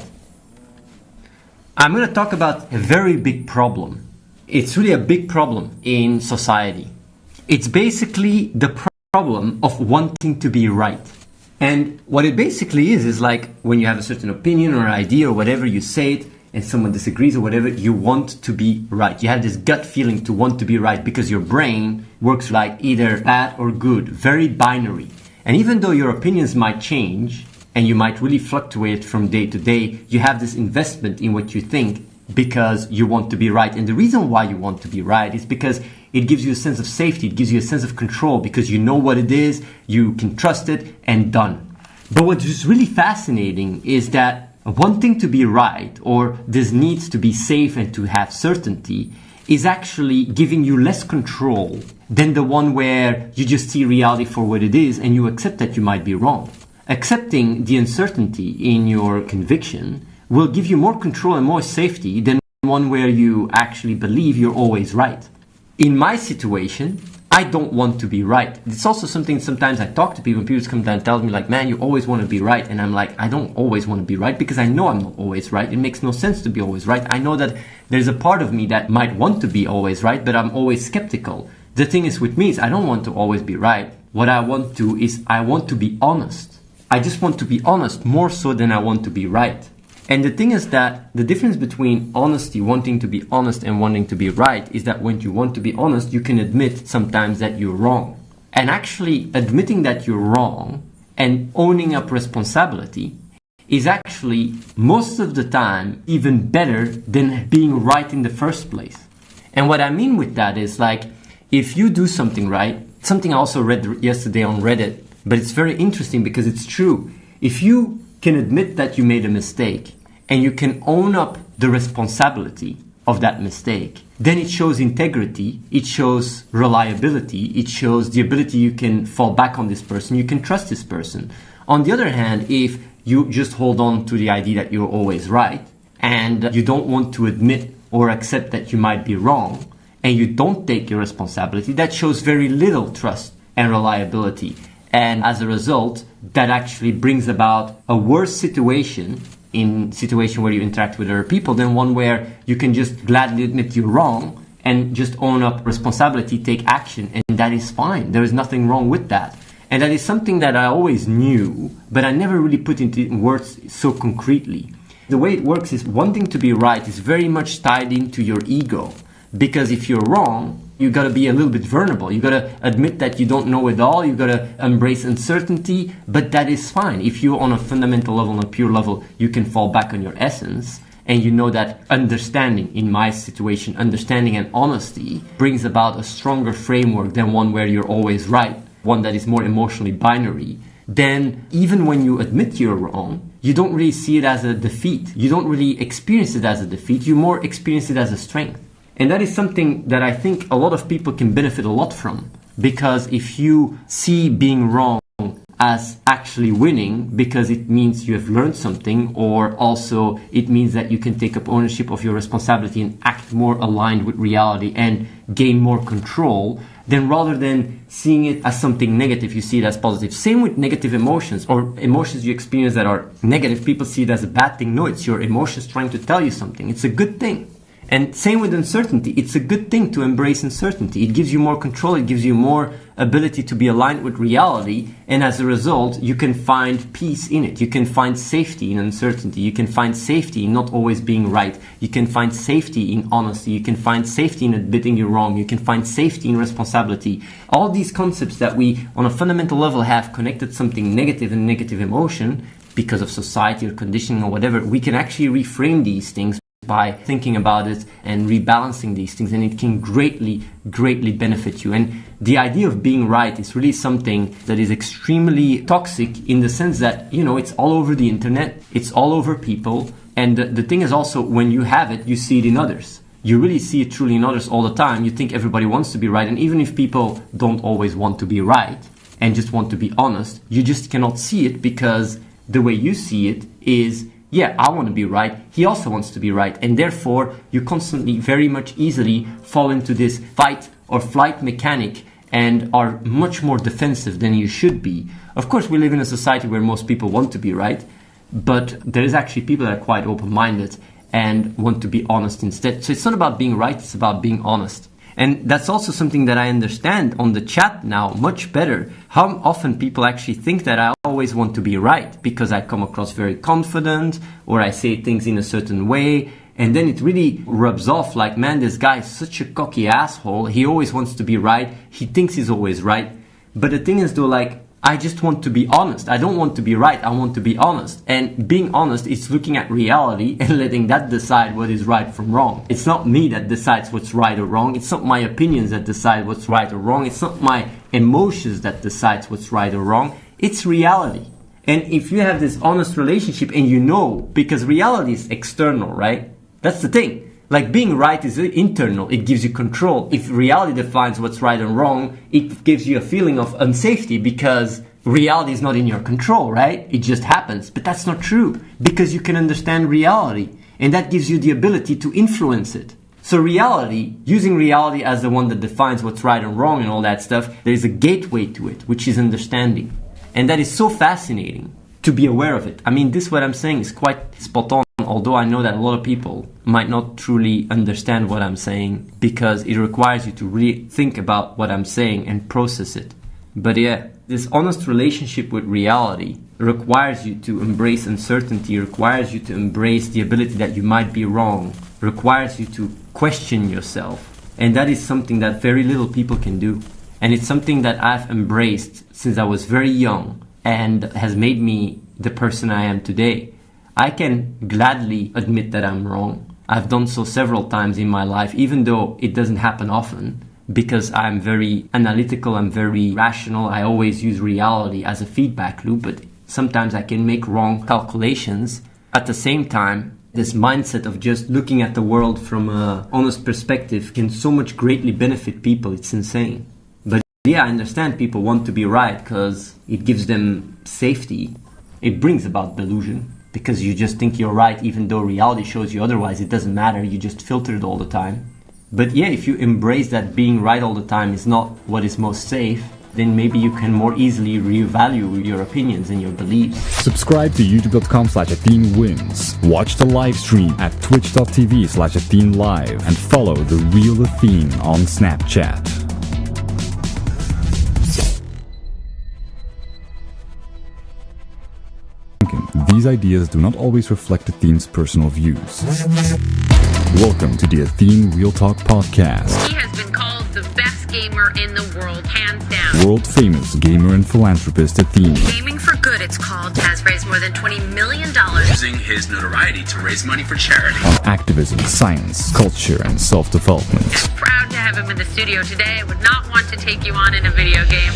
I'm going to talk about a very big problem. It's really a big problem in society. It's basically the problem of wanting to be right. And what it basically is like when you have a certain opinion or idea or whatever, you say it, and someone disagrees or whatever, you want to be right. You have this gut feeling to want to be right because your brain works like either bad or good, very binary. And even though your opinions might change and you might really fluctuate from day to day, you have this investment in what you think because you want to be right. And the reason why you want to be right is because it gives you a sense of safety. It gives you a sense of control because you know what it is, you can trust it, and done. But what is really fascinating is that wanting to be right, or this needs to be safe and to have certainty, is actually giving you less control than the one where you just see reality for what it is and you accept that you might be wrong. Accepting the uncertainty in your conviction will give you more control and more safety than one where you actually believe you're always right. In my situation, I don't want to be right. It's also something sometimes I talk to people and people come down and tell me like, man, you always want to be right. And I'm like, I don't always want to be right because I know I'm not always right. It makes no sense to be always right. I know that there's a part of me that might want to be always right, but I'm always skeptical. The thing is with me is I don't want to always be right. What I want to is I want to be honest. I just want to be honest more so than I want to be right. And the thing is that the difference between honesty, wanting to be honest, and wanting to be right is that when you want to be honest, you can admit sometimes that you're wrong. And actually admitting that you're wrong and owning up responsibility is actually most of the time even better than being right in the first place. And what I mean with that is like, if you do something right, something I also read yesterday on Reddit, but it's very interesting because it's true. If you can admit that you made a mistake and you can own up the responsibility of that mistake, then it shows integrity, it shows reliability, it shows the ability you can fall back on this person, you can trust this person. On the other hand, if you just hold on to the idea that you're always right and you don't want to admit or accept that you might be wrong and you don't take your responsibility, that shows very little trust and reliability. And as a result, that actually brings about a worse situation in situation where you interact with other people than one where you can just gladly admit you're wrong and just own up responsibility, take action, and that is fine. There is nothing wrong with that. And that is something that I always knew, but I never really put into words so concretely. The way it works is wanting to be right is very much tied into your ego. Because if you're wrong, you gotta be a little bit vulnerable. You gotta admit that you don't know it all. You gotta embrace uncertainty, but that is fine. If you on a fundamental level, on a pure level, you can fall back on your essence and you know that understanding, in my situation, understanding and honesty brings about a stronger framework than one where you're always right, one that is more emotionally binary, then even when you admit you're wrong, you don't really see it as a defeat. You don't really experience it as a defeat. You more experience it as a strength. And that is something that I think a lot of people can benefit a lot from. Because if you see being wrong as actually winning, because it means you have learned something, or also it means that you can take up ownership of your responsibility and act more aligned with reality and gain more control, then rather than seeing it as something negative, you see it as positive. Same with negative emotions or emotions you experience that are negative. People see it as a bad thing. No, it's your emotions trying to tell you something. It's a good thing. And same with uncertainty. It's a good thing to embrace uncertainty. It gives you more control. It gives you more ability to be aligned with reality. And as a result, you can find peace in it. You can find safety in uncertainty. You can find safety in not always being right. You can find safety in honesty. You can find safety in admitting you're wrong. You can find safety in responsibility. All these concepts that we, on a fundamental level, have connected something negative and negative emotion because of society or conditioning or whatever, we can actually reframe these things by thinking about it and rebalancing these things, and it can greatly benefit you. And the idea of being right is really something that is extremely toxic in the sense that, you know, it's all over the internet, it's all over people, and the thing is also when you have it, you see it in others. You really see it truly in others all the time. You think everybody wants to be right, and even if people don't always want to be right and just want to be honest, you just cannot see it because the way you see it is, yeah, I want to be right. He also wants to be right. And therefore, you constantly very much easily fall into this fight or flight mechanic and are much more defensive than you should be. Of course, we live in a society where most people want to be right, but there is actually people that are quite open-minded and want to be honest instead. So it's not about being right, it's about being honest. And that's also something that I understand on the chat now much better. How often people actually think that I always want to be right because I come across very confident or I say things in a certain way. And then it really rubs off like, man, this guy is such a cocky asshole. He always wants to be right. He thinks he's always right. But the thing is though, like, I just want to be honest. I don't want to be right. I want to be honest. And being honest is looking at reality and letting that decide what is right from wrong. It's not me that decides what's right or wrong. It's not my opinions that decide what's right or wrong. It's not my emotions that decides what's right or wrong. It's reality. And if you have this honest relationship and you know, because reality is external, right? That's the thing. Like being right is internal. It gives you control. If reality defines what's right and wrong, it gives you a feeling of unsafety because reality is not in your control, right? It just happens. But that's not true because you can understand reality and that gives you the ability to influence it. So reality, using reality as the one that defines what's right and wrong and all that stuff, there's a gateway to it, which is understanding. And that is so fascinating to be aware of it. I mean, this what I'm saying is quite spot on. Although I know that a lot of people might not truly understand what I'm saying because it requires you to really think about what I'm saying and process it. But yeah, this honest relationship with reality requires you to embrace uncertainty, requires you to embrace the ability that you might be wrong, requires you to question yourself. And that is something that very little people can do. And it's something that I've embraced since I was very young and has made me the person I am today. I can gladly admit that I'm wrong. I've done so several times in my life, even though it doesn't happen often, because I'm very analytical, I'm very rational. I always use reality as a feedback loop, but sometimes I can make wrong calculations. At the same time, this mindset of just looking at the world from an honest perspective can so much greatly benefit people. It's insane. But yeah, I understand people want to be right because it gives them safety. It brings about delusion. Because you just think you're right, even though reality shows you otherwise. It doesn't matter, you just filter it all the time. But yeah, if you embrace that being right all the time is not what is most safe, then maybe you can more easily reevaluate your opinions and your beliefs. Subscribe to youtube.com/AtheneWins. Watch the live stream at twitch.tv/AtheneLive and follow The Real Athene on Snapchat. These ideas do not always reflect Athene's personal views. Welcome to the Athene Real Talk Podcast. He has been called the best gamer in the world, hands down. World famous gamer and philanthropist Athene. Gaming for Good, it's called, has raised more than $20 million. Using his notoriety to raise money for charity. On activism, science, culture, and self-development. Proud to have him in the studio today. I would not want to take you on in a video game.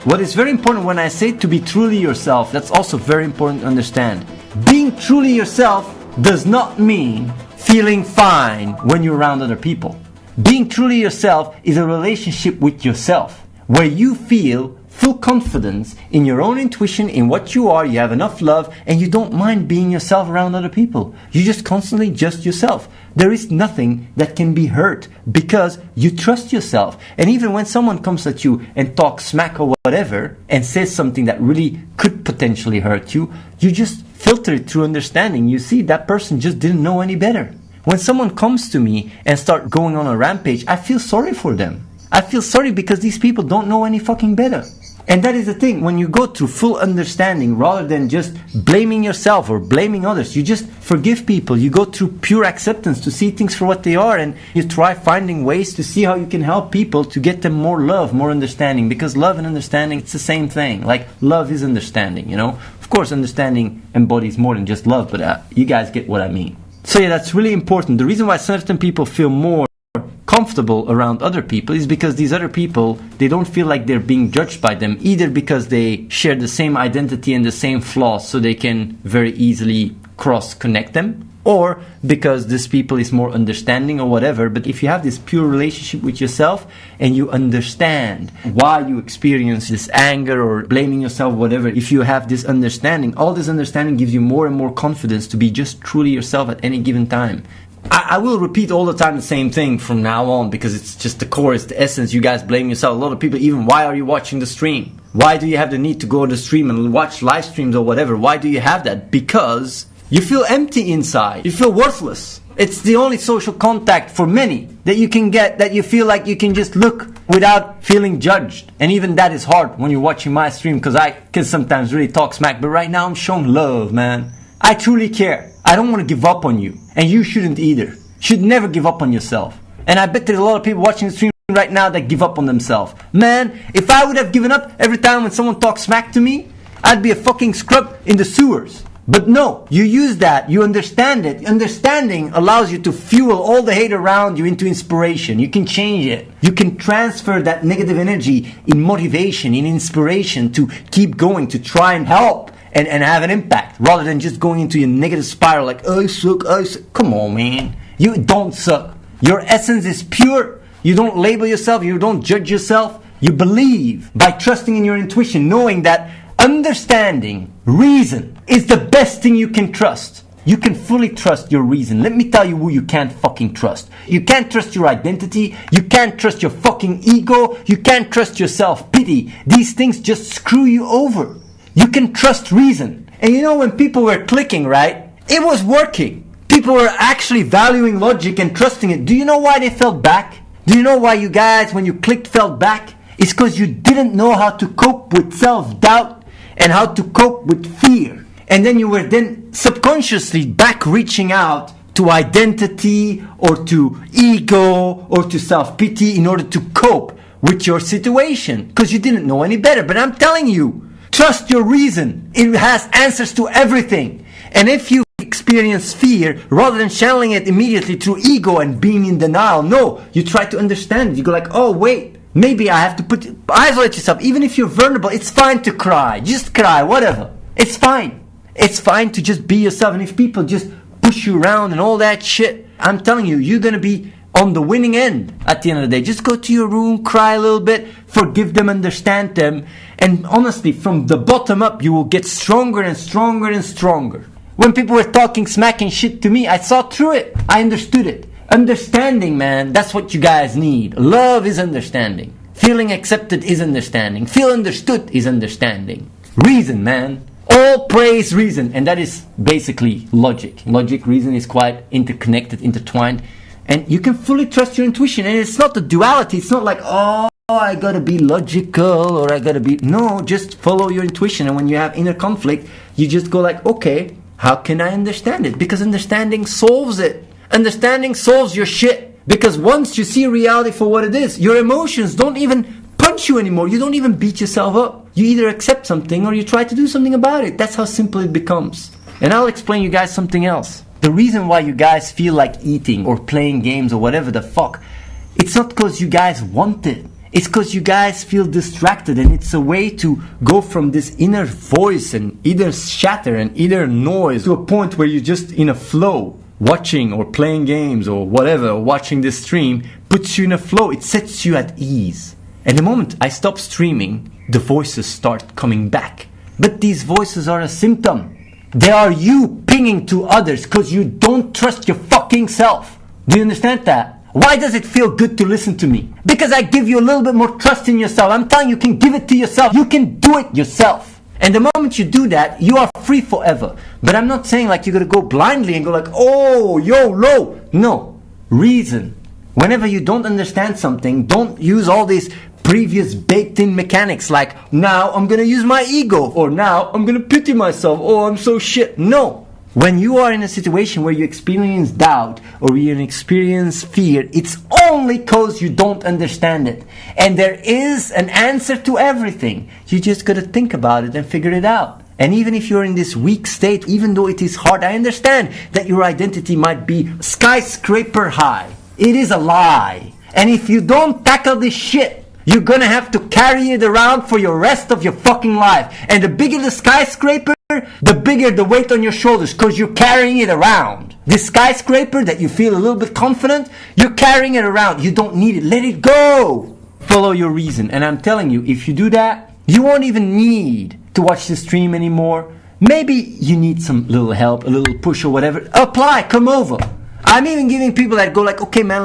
What is very important when I say to be truly yourself, that's also very important to understand. Being truly yourself does not mean feeling fine when you're around other people. Being truly yourself is a relationship with yourself where you feel full confidence in your own intuition, in what you are, you have enough love, and you don't mind being yourself around other people. You just constantly just yourself. There is nothing that can be hurt because you trust yourself. And even when someone comes at you and talks smack or whatever and says something that really could potentially hurt you, you just filter it through understanding. You see, that person just didn't know any better. When someone comes to me and start going on a rampage, I feel sorry for them. I feel sorry because these people don't know any fucking better. And that is the thing, when you go through full understanding rather than just blaming yourself or blaming others, you just forgive people. You go through pure acceptance to see things for what they are, and you try finding ways to see how you can help people to get them more love, more understanding. Because love and understanding, it's the same thing. Like, love is understanding, you know? Of course, understanding embodies more than just love, but you guys get what I mean. So yeah, that's really important. The reason why certain people feel more comfortable around other people is because these other people, they don't feel like they're being judged by them, either because they share the same identity and the same flaws so they can very easily cross-connect them, or because this people is more understanding or whatever. But if you have this pure relationship with yourself and you understand why you experience this anger or blaming yourself, whatever, if you have this understanding, all this understanding gives you more and more confidence to be just truly yourself at any given time. I will repeat all the time the same thing from now on because it's just the core, it's the essence. You guys blame yourself. A lot of people, even, why are you watching the stream? Why do you have the need to go on the stream and watch live streams or whatever? Why do you have that? Because you feel empty inside. You feel worthless. It's the only social contact for many that you can get, that you feel like you can just look without feeling judged. And even that is hard when you're watching my stream because I can sometimes really talk smack. But right now I'm showing love, man. I truly care. I don't want to give up on you. And you shouldn't either. You should never give up on yourself. And I bet there's a lot of people watching the stream right now that give up on themselves. Man, if I would have given up every time when someone talks smack to me, I'd be a fucking scrub in the sewers. But no, you use that, you understand it. Understanding allows you to fuel all the hate around you into inspiration. You can change it. You can transfer that negative energy in motivation, in inspiration to keep going, to try and help and have an impact, rather than just going into a negative spiral like, I suck. Come on, man. You don't suck. Your essence is pure. You don't label yourself. You don't judge yourself. You believe by trusting in your intuition, knowing that understanding, reason, is the best thing you can trust. You can fully trust your reason. Let me tell you who you can't fucking trust. You can't trust your identity. You can't trust your fucking ego. You can't trust your self-pity. These things just screw you over. You can trust reason. And you know, when people were clicking, right? It was working. People were actually valuing logic and trusting it. Do you know why they felt back? Do you know why you guys, when you clicked, felt back? It's because you didn't know how to cope with self-doubt and how to cope with fear. And then you were then subconsciously back reaching out to identity or to ego or to self-pity in order to cope with your situation, because you didn't know any better. But I'm telling you, trust your reason. It has answers to everything. And if you experience fear, rather than channeling it immediately through ego and being in denial, no, you try to understand it. You go like, oh wait, maybe I have to isolate yourself. Even if you're vulnerable, it's fine to cry. Just cry, whatever. It's fine. It's fine to just be yourself. And if people just push you around and all that shit, I'm telling you, you're going to be on the winning end at the end of the day. Just go to your room, cry a little bit, forgive them, understand them. And honestly, from the bottom up, you will get stronger and stronger and stronger. When people were talking smack and shit to me, I saw through it. I understood it. Understanding, man, that's what you guys need. Love is understanding. Feeling accepted is understanding. Feel understood is understanding. Reason, man. All praise reason. And that is basically logic. Logic, reason is quite interconnected, intertwined. And you can fully trust your intuition. And it's not the duality. It's not like, oh, I gotta be logical or I gotta be... No, just follow your intuition. And when you have inner conflict, you just go like, okay, how can I understand it? Because understanding solves it. Understanding solves your shit. Because once you see reality for what it is, your emotions don't even punch you anymore. You don't even beat yourself up. You either accept something or you try to do something about it. That's how simple it becomes. And I'll explain you guys something else. The reason why you guys feel like eating or playing games or whatever the fuck, it's not because you guys want it. It's because you guys feel distracted, and it's a way to go from this inner voice and either chatter and either noise to a point where you're just in a flow. Watching or playing games or whatever, or watching this stream puts you in a flow. It sets you at ease. And the moment I stop streaming, the voices start coming back. But these voices are a symptom. They are you pinging to others because you don't trust your fucking self. Do you understand that? Why does it feel good to listen to me? Because I give you a little bit more trust in yourself. I'm telling you, you can give it to yourself. You can do it yourself. And the moment you do that, you are free forever. But I'm not saying like you're going to go blindly and go like, oh, YOLO. No. Reason. Whenever you don't understand something, don't use all these previous baked in mechanics like, now I'm going to use my ego. Or now I'm going to pity myself. Oh, I'm so shit. No. When you are in a situation where you experience doubt or you experience fear, it's only because you don't understand it. And there is an answer to everything. You just got to think about it and figure it out. And even if you're in this weak state, even though it is hard, I understand that your identity might be skyscraper high. It is a lie. And if you don't tackle this shit, you're gonna have to carry it around for your rest of your fucking life. And the bigger the skyscraper, the bigger the weight on your shoulders, because you're carrying it around. This skyscraper that you feel a little bit confident, you're carrying it around. You don't need it. Let it go. Follow your reason. And I'm telling you, if you do that, you won't even need to watch the stream anymore. Maybe you need some little help, a little push or whatever. Apply, come over. I'm even giving people that go like, okay man,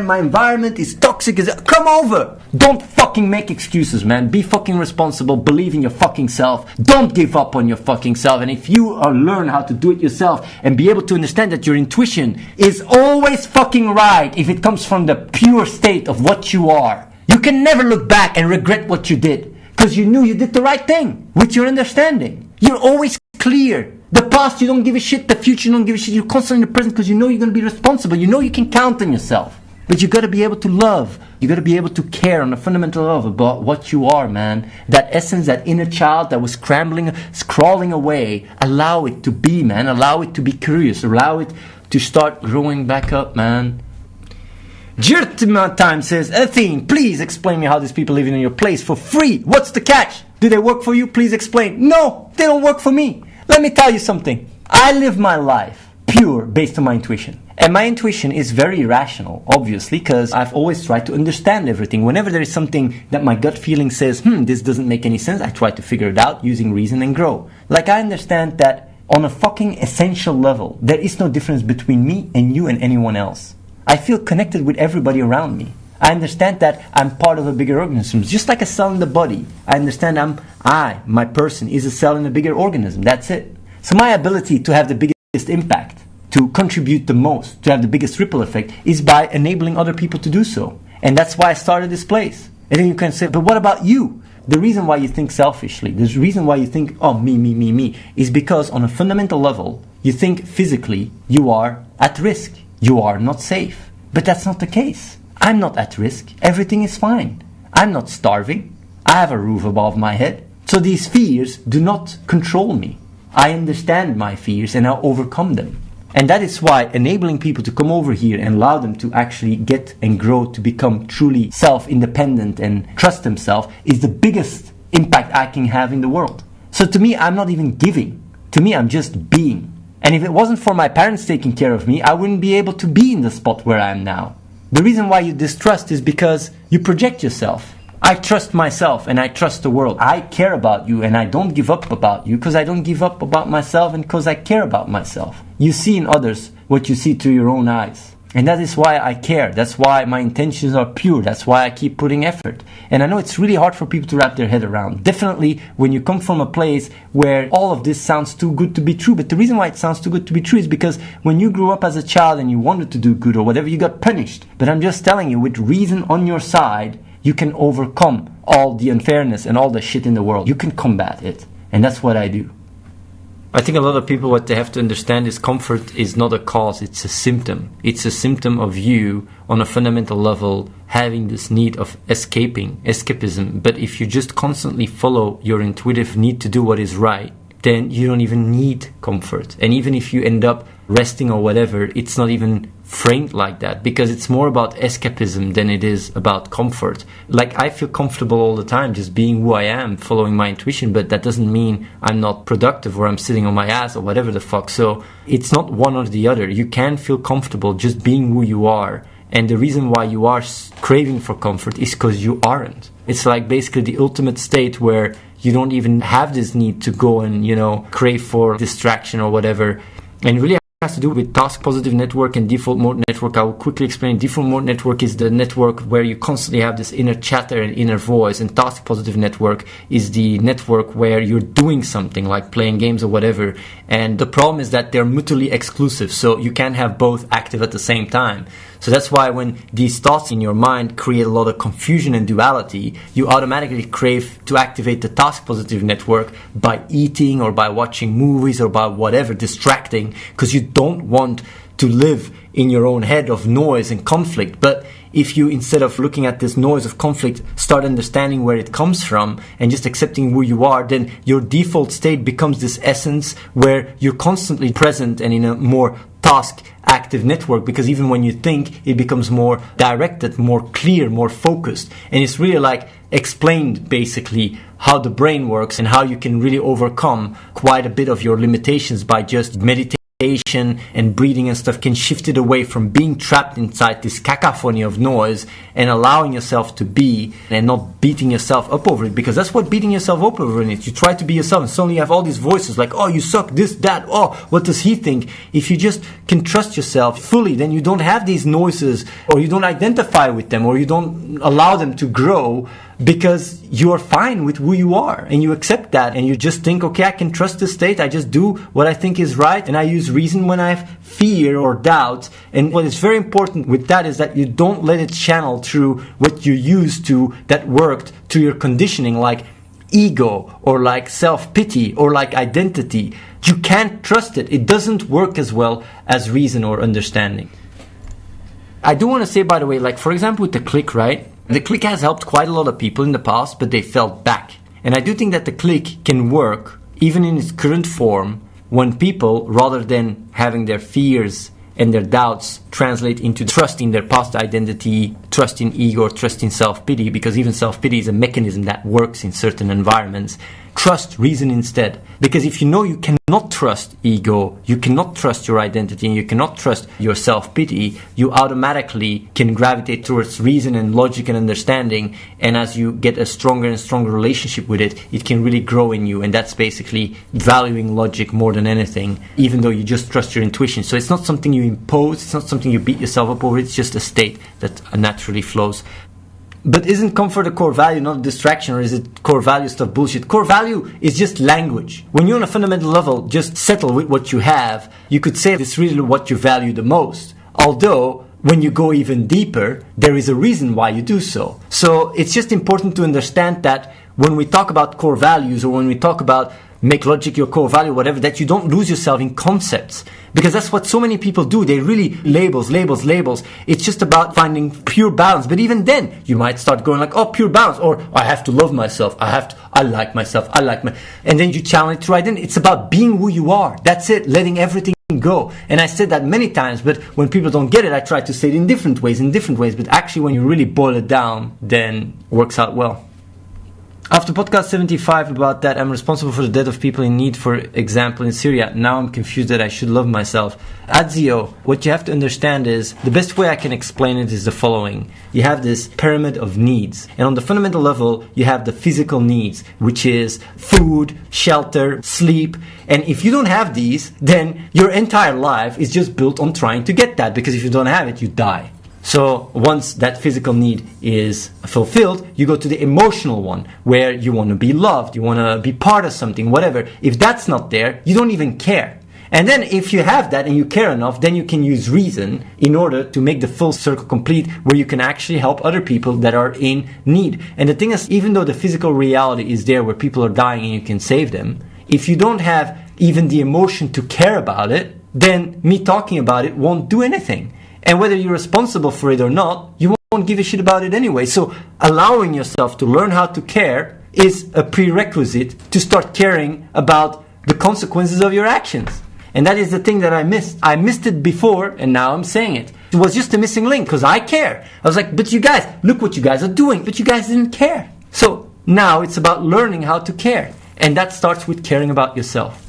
my environment is toxic. Come over. Don't fucking make excuses, man. Be fucking responsible. Believe in your fucking self. Don't give up on your fucking self. And if you learn how to do it yourself and be able to understand that your intuition is always fucking right if it comes from the pure state of what you are, you can never look back and regret what you did because you knew you did the right thing with your understanding. You're always clear. The past, you don't give a shit. The future, you don't give a shit. You're constantly in the present because you know you're going to be responsible. You know you can count on yourself. But you got to be able to love. You got to be able to care on a fundamental level about what you are, man. That essence, that inner child that was crawling away. Allow it to be, man. Allow it to be curious. Allow it to start growing back up, man. Jirtima Time says, Athene, please explain me how these people living in your place for free. What's the catch? Do they work for you? Please explain. No, they don't work for me. Let me tell you something. I live my life pure based on my intuition. And my intuition is very irrational, obviously, because I've always tried to understand everything. Whenever there is something that my gut feeling says, this doesn't make any sense, I try to figure it out using reason and grow. Like, I understand that on a fucking essential level, there is no difference between me and you and anyone else. I feel connected with everybody around me. I understand that I'm part of a bigger organism, just like a cell in the body. I understand my person, is a cell in a bigger organism. That's it. So my ability to have the biggest impact, to contribute the most, to have the biggest ripple effect, is by enabling other people to do so. And that's why I started this place. And then you can say, but what about you? The reason why you think selfishly, the reason why you think, me, is because on a fundamental level, you think physically you are at risk. You are not safe. But that's not the case. I'm not at risk. Everything is fine. I'm not starving. I have a roof above my head. So these fears do not control me. I understand my fears and I overcome them. And that is why enabling people to come over here and allow them to actually get and grow to become truly self-independent and trust themselves is the biggest impact I can have in the world. So to me, I'm not even giving. To me, I'm just being. And if it wasn't for my parents taking care of me, I wouldn't be able to be in the spot where I am now. The reason why you distrust is because you project yourself. I trust myself and I trust the world. I care about you and I don't give up about you because I don't give up about myself and because I care about myself. You see in others what you see through your own eyes. And that is why I care. That's why my intentions are pure. That's why I keep putting effort. And I know it's really hard for people to wrap their head around. Definitely when you come from a place where all of this sounds too good to be true. But the reason why it sounds too good to be true is because when you grew up as a child and you wanted to do good or whatever, you got punished. But I'm just telling you, with reason on your side, you can overcome all the unfairness and all the shit in the world. You can combat it. And that's what I do. I think a lot of people, what they have to understand is comfort is not a cause, it's a symptom. It's a symptom of you on a fundamental level having this need of escapism. But if you just constantly follow your intuitive need to do what is right, then you don't even need comfort. And even if you end up resting or whatever, it's not even framed like that, because it's more about escapism than it is about comfort. Like, I feel comfortable all the time just being who I am, following my intuition, but that doesn't mean I'm not productive or I'm sitting on my ass or whatever the fuck. So it's not one or the other. You can feel comfortable just being who you are. And the reason why you are craving for comfort is because you aren't. It's like basically the ultimate state where you don't even have this need to go and, crave for distraction or whatever. And really has to do with task positive network and default mode network. I will quickly explain. Default mode network is the network where you constantly have this inner chatter and inner voice, and task positive network is the network where you're doing something like playing games or whatever. And the problem is that they're mutually exclusive, so you can't have both active at the same time. So that's why when these thoughts in your mind create a lot of confusion and duality, you automatically crave to activate the task positive network by eating or by watching movies or by whatever, distracting, because you don't want to live in your own head of noise and conflict. But if you, instead of looking at this noise of conflict, start understanding where it comes from and just accepting who you are, then your default state becomes this essence where you're constantly present and in a more task active network, because even when you think, it becomes more directed, more clear, more focused. And it's really like explained basically how the brain works and how you can really overcome quite a bit of your limitations by just meditating and breathing and stuff, can shift it away from being trapped inside this cacophony of noise and allowing yourself to be and not beating yourself up over it, because that's what beating yourself up over is. You try to be yourself and suddenly you have all these voices like, oh, you suck, this, that, oh, what does he think? If you just can trust yourself fully, then you don't have these noises, or you don't identify with them, or you don't allow them to grow, because you are fine with who you are and you accept that, and you just think, okay, I can trust this state, I just do what I think is right, and I use reason when I have fear or doubt. And what is very important with that is that you don't let it channel through what you used to that worked, to your conditioning, like ego or like self-pity or like identity. You can't trust it. It doesn't work as well as reason or understanding. I do want to say, by the way, like for example with the click, right? The click has helped quite a lot of people in the past, but they fell back. And I do think that the click can work even in its current form when people, rather than having their fears and their doubts translate into trust in their past identity, trust in ego, or trust in self-pity, because even self-pity is a mechanism that works in certain environments. Trust reason instead. Because if you know you cannot trust ego, you cannot trust your identity, and you cannot trust your self-pity, you automatically can gravitate towards reason and logic and understanding. And as you get a stronger and stronger relationship with it, it can really grow in you. And that's basically valuing logic more than anything, even though you just trust your intuition. So it's not something you impose, it's not something you beat yourself up over, it's just a state that naturally flows. But isn't comfort a core value, not a distraction, or is it core value stuff bullshit? Core value is just language. When you're on a fundamental level, just settle with what you have. You could say this is really what you value the most. Although, when you go even deeper, there is a reason why you do so. So it's just important to understand that when we talk about core values, or when we talk about make logic your core value, whatever, that you don't lose yourself in concepts. Because that's what so many people do. They really labels. It's just about finding pure balance. But even then, you might start going like, oh, pure balance. Or I have to love myself. I like myself. And then you challenge it through identity. It's about being who you are. That's it. Letting everything go. And I said that many times, but when people don't get it, I try to say it in different ways. But actually, when you really boil it down, then it works out well. After podcast 75 about that, I'm responsible for the death of people in need, for example, in Syria. Now I'm confused that I should love myself. Adzio, what you have to understand is, the best way I can explain it is the following. You have this pyramid of needs. And on the fundamental level, you have the physical needs, which is food, shelter, sleep. And if you don't have these, then your entire life is just built on trying to get that. Because if you don't have it, you die. So once that physical need is fulfilled, you go to the emotional one, where you want to be loved, you want to be part of something, whatever. If that's not there, you don't even care. And then if you have that and you care enough, then you can use reason in order to make the full circle complete, where you can actually help other people that are in need. And the thing is, even though the physical reality is there where people are dying and you can save them, if you don't have even the emotion to care about it, then me talking about it won't do anything. And whether you're responsible for it or not, you won't give a shit about it anyway. So allowing yourself to learn how to care is a prerequisite to start caring about the consequences of your actions. And that is the thing that I missed. I missed it before, and now I'm saying it. It was just a missing link, because I care. I was like, but you guys, look what you guys are doing. But you guys didn't care. So now it's about learning how to care. And that starts with caring about yourself.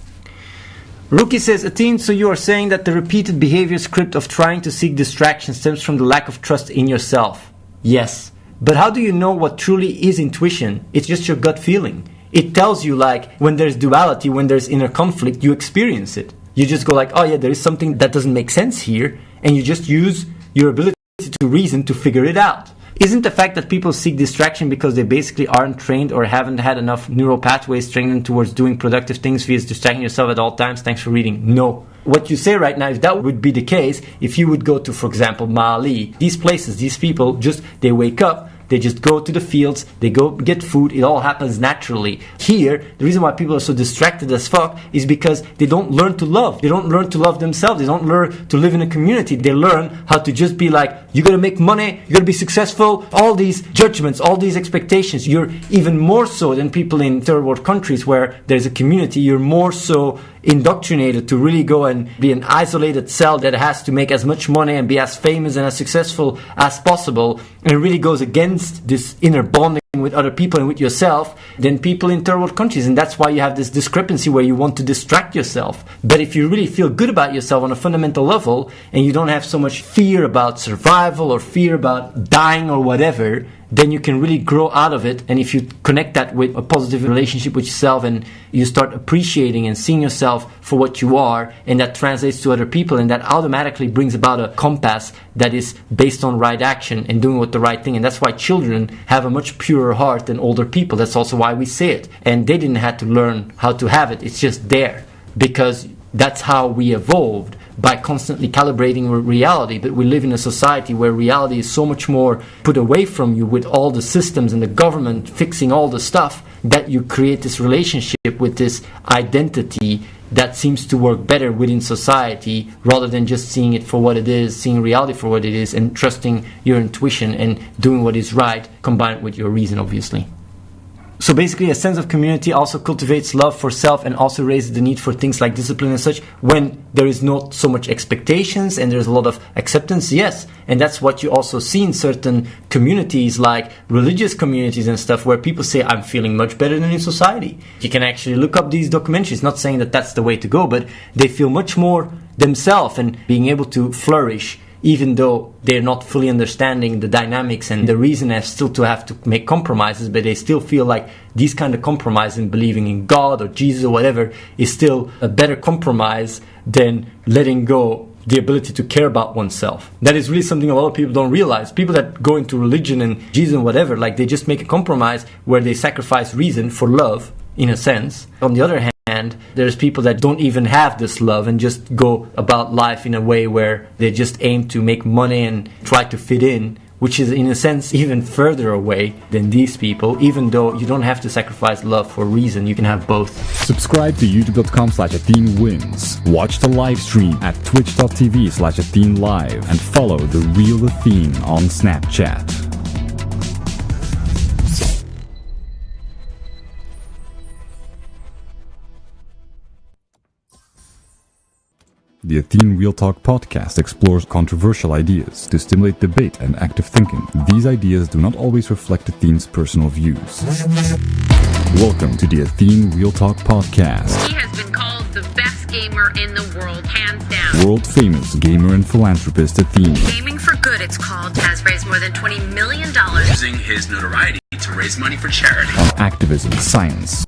Rookie says, Atin, so you are saying that the repeated behavior script of trying to seek distraction stems from the lack of trust in yourself? Yes. But how do you know what truly is intuition? It's just your gut feeling. It tells you, like, when there's duality, when there's inner conflict, you experience it. You just go like, oh yeah, there is something that doesn't make sense here, and you just use your ability to reason to figure it out. Isn't the fact that people seek distraction because they basically aren't trained or haven't had enough neural pathways strengthened towards doing productive things via distracting yourself at all times? Thanks for reading. No. What you say right now, if that would be the case, if you would go to, for example, Mali, these places, these people, they wake up, they just go to the fields, they go get food, it all happens naturally. Here, the reason why people are so distracted as fuck is because they don't learn to love. They don't learn to love themselves. They don't learn to live in a community. They learn how to just be like, you gotta make money, you gotta be successful, all these judgments, all these expectations. You're even more so than people in third world countries where there's a community. You're more so indoctrinated to really go and be an isolated cell that has to make as much money and be as famous and as successful as possible, and it really goes against this inner bonding with other people and with yourself than people in third world countries. And that's why you have this discrepancy where you want to distract yourself. But if you really feel good about yourself on a fundamental level, and you don't have so much fear about survival or fear about dying or whatever, then you can really grow out of it. And if you connect that with a positive relationship with yourself, and you start appreciating and seeing yourself for what you are, and that translates to other people, and that automatically brings about a compass that is based on right action and doing what the right thing. And that's why children have a much purer heart than older people. That's also why we say it. And they didn't have to learn how to have it. It's just there, because that's how we evolved, by constantly calibrating reality. But we live in a society where reality is so much more put away from you, with all the systems and the government fixing all the stuff, that you create this relationship with this identity that seems to work better within society, rather than just seeing it for what it is, seeing reality for what it is, and trusting your intuition and doing what is right, combined with your reason, obviously. So basically, a sense of community also cultivates love for self and also raises the need for things like discipline and such when there is not so much expectations and there's a lot of acceptance, yes. And that's what you also see in certain communities, like religious communities and stuff, where people say, I'm feeling much better than in society. You can actually look up these documentaries, not saying that that's the way to go, but they feel much more themselves and being able to flourish, even though they're not fully understanding the dynamics and the reason as still to have to make compromises, but they still feel like these kind of compromise in believing in God or Jesus or whatever is still a better compromise than letting go the ability to care about oneself. That is really something a lot of people don't realize. People that go into religion and Jesus and whatever, like they just make a compromise where they sacrifice reason for love, in a sense. On the other hand, there's people that don't even have this love and just go about life in a way where they just aim to make money and try to fit in, which is in a sense even further away than these people, even though you don't have to sacrifice love for reason. You can have both. Subscribe to youtube.com/AtheneWins. Watch the live stream at twitch.tv/AtheneLive and follow The Real Athene on Snapchat. The Athene Real Talk podcast explores controversial ideas to stimulate debate and active thinking. These ideas do not always reflect Athene's personal views. Welcome to the Athene Real Talk podcast. He has been called the best gamer in the world, hands down. World famous gamer and philanthropist Athene. Gaming for Good, it's called, has raised more than $20 million. Using his notoriety to raise money for charity. On activism, science,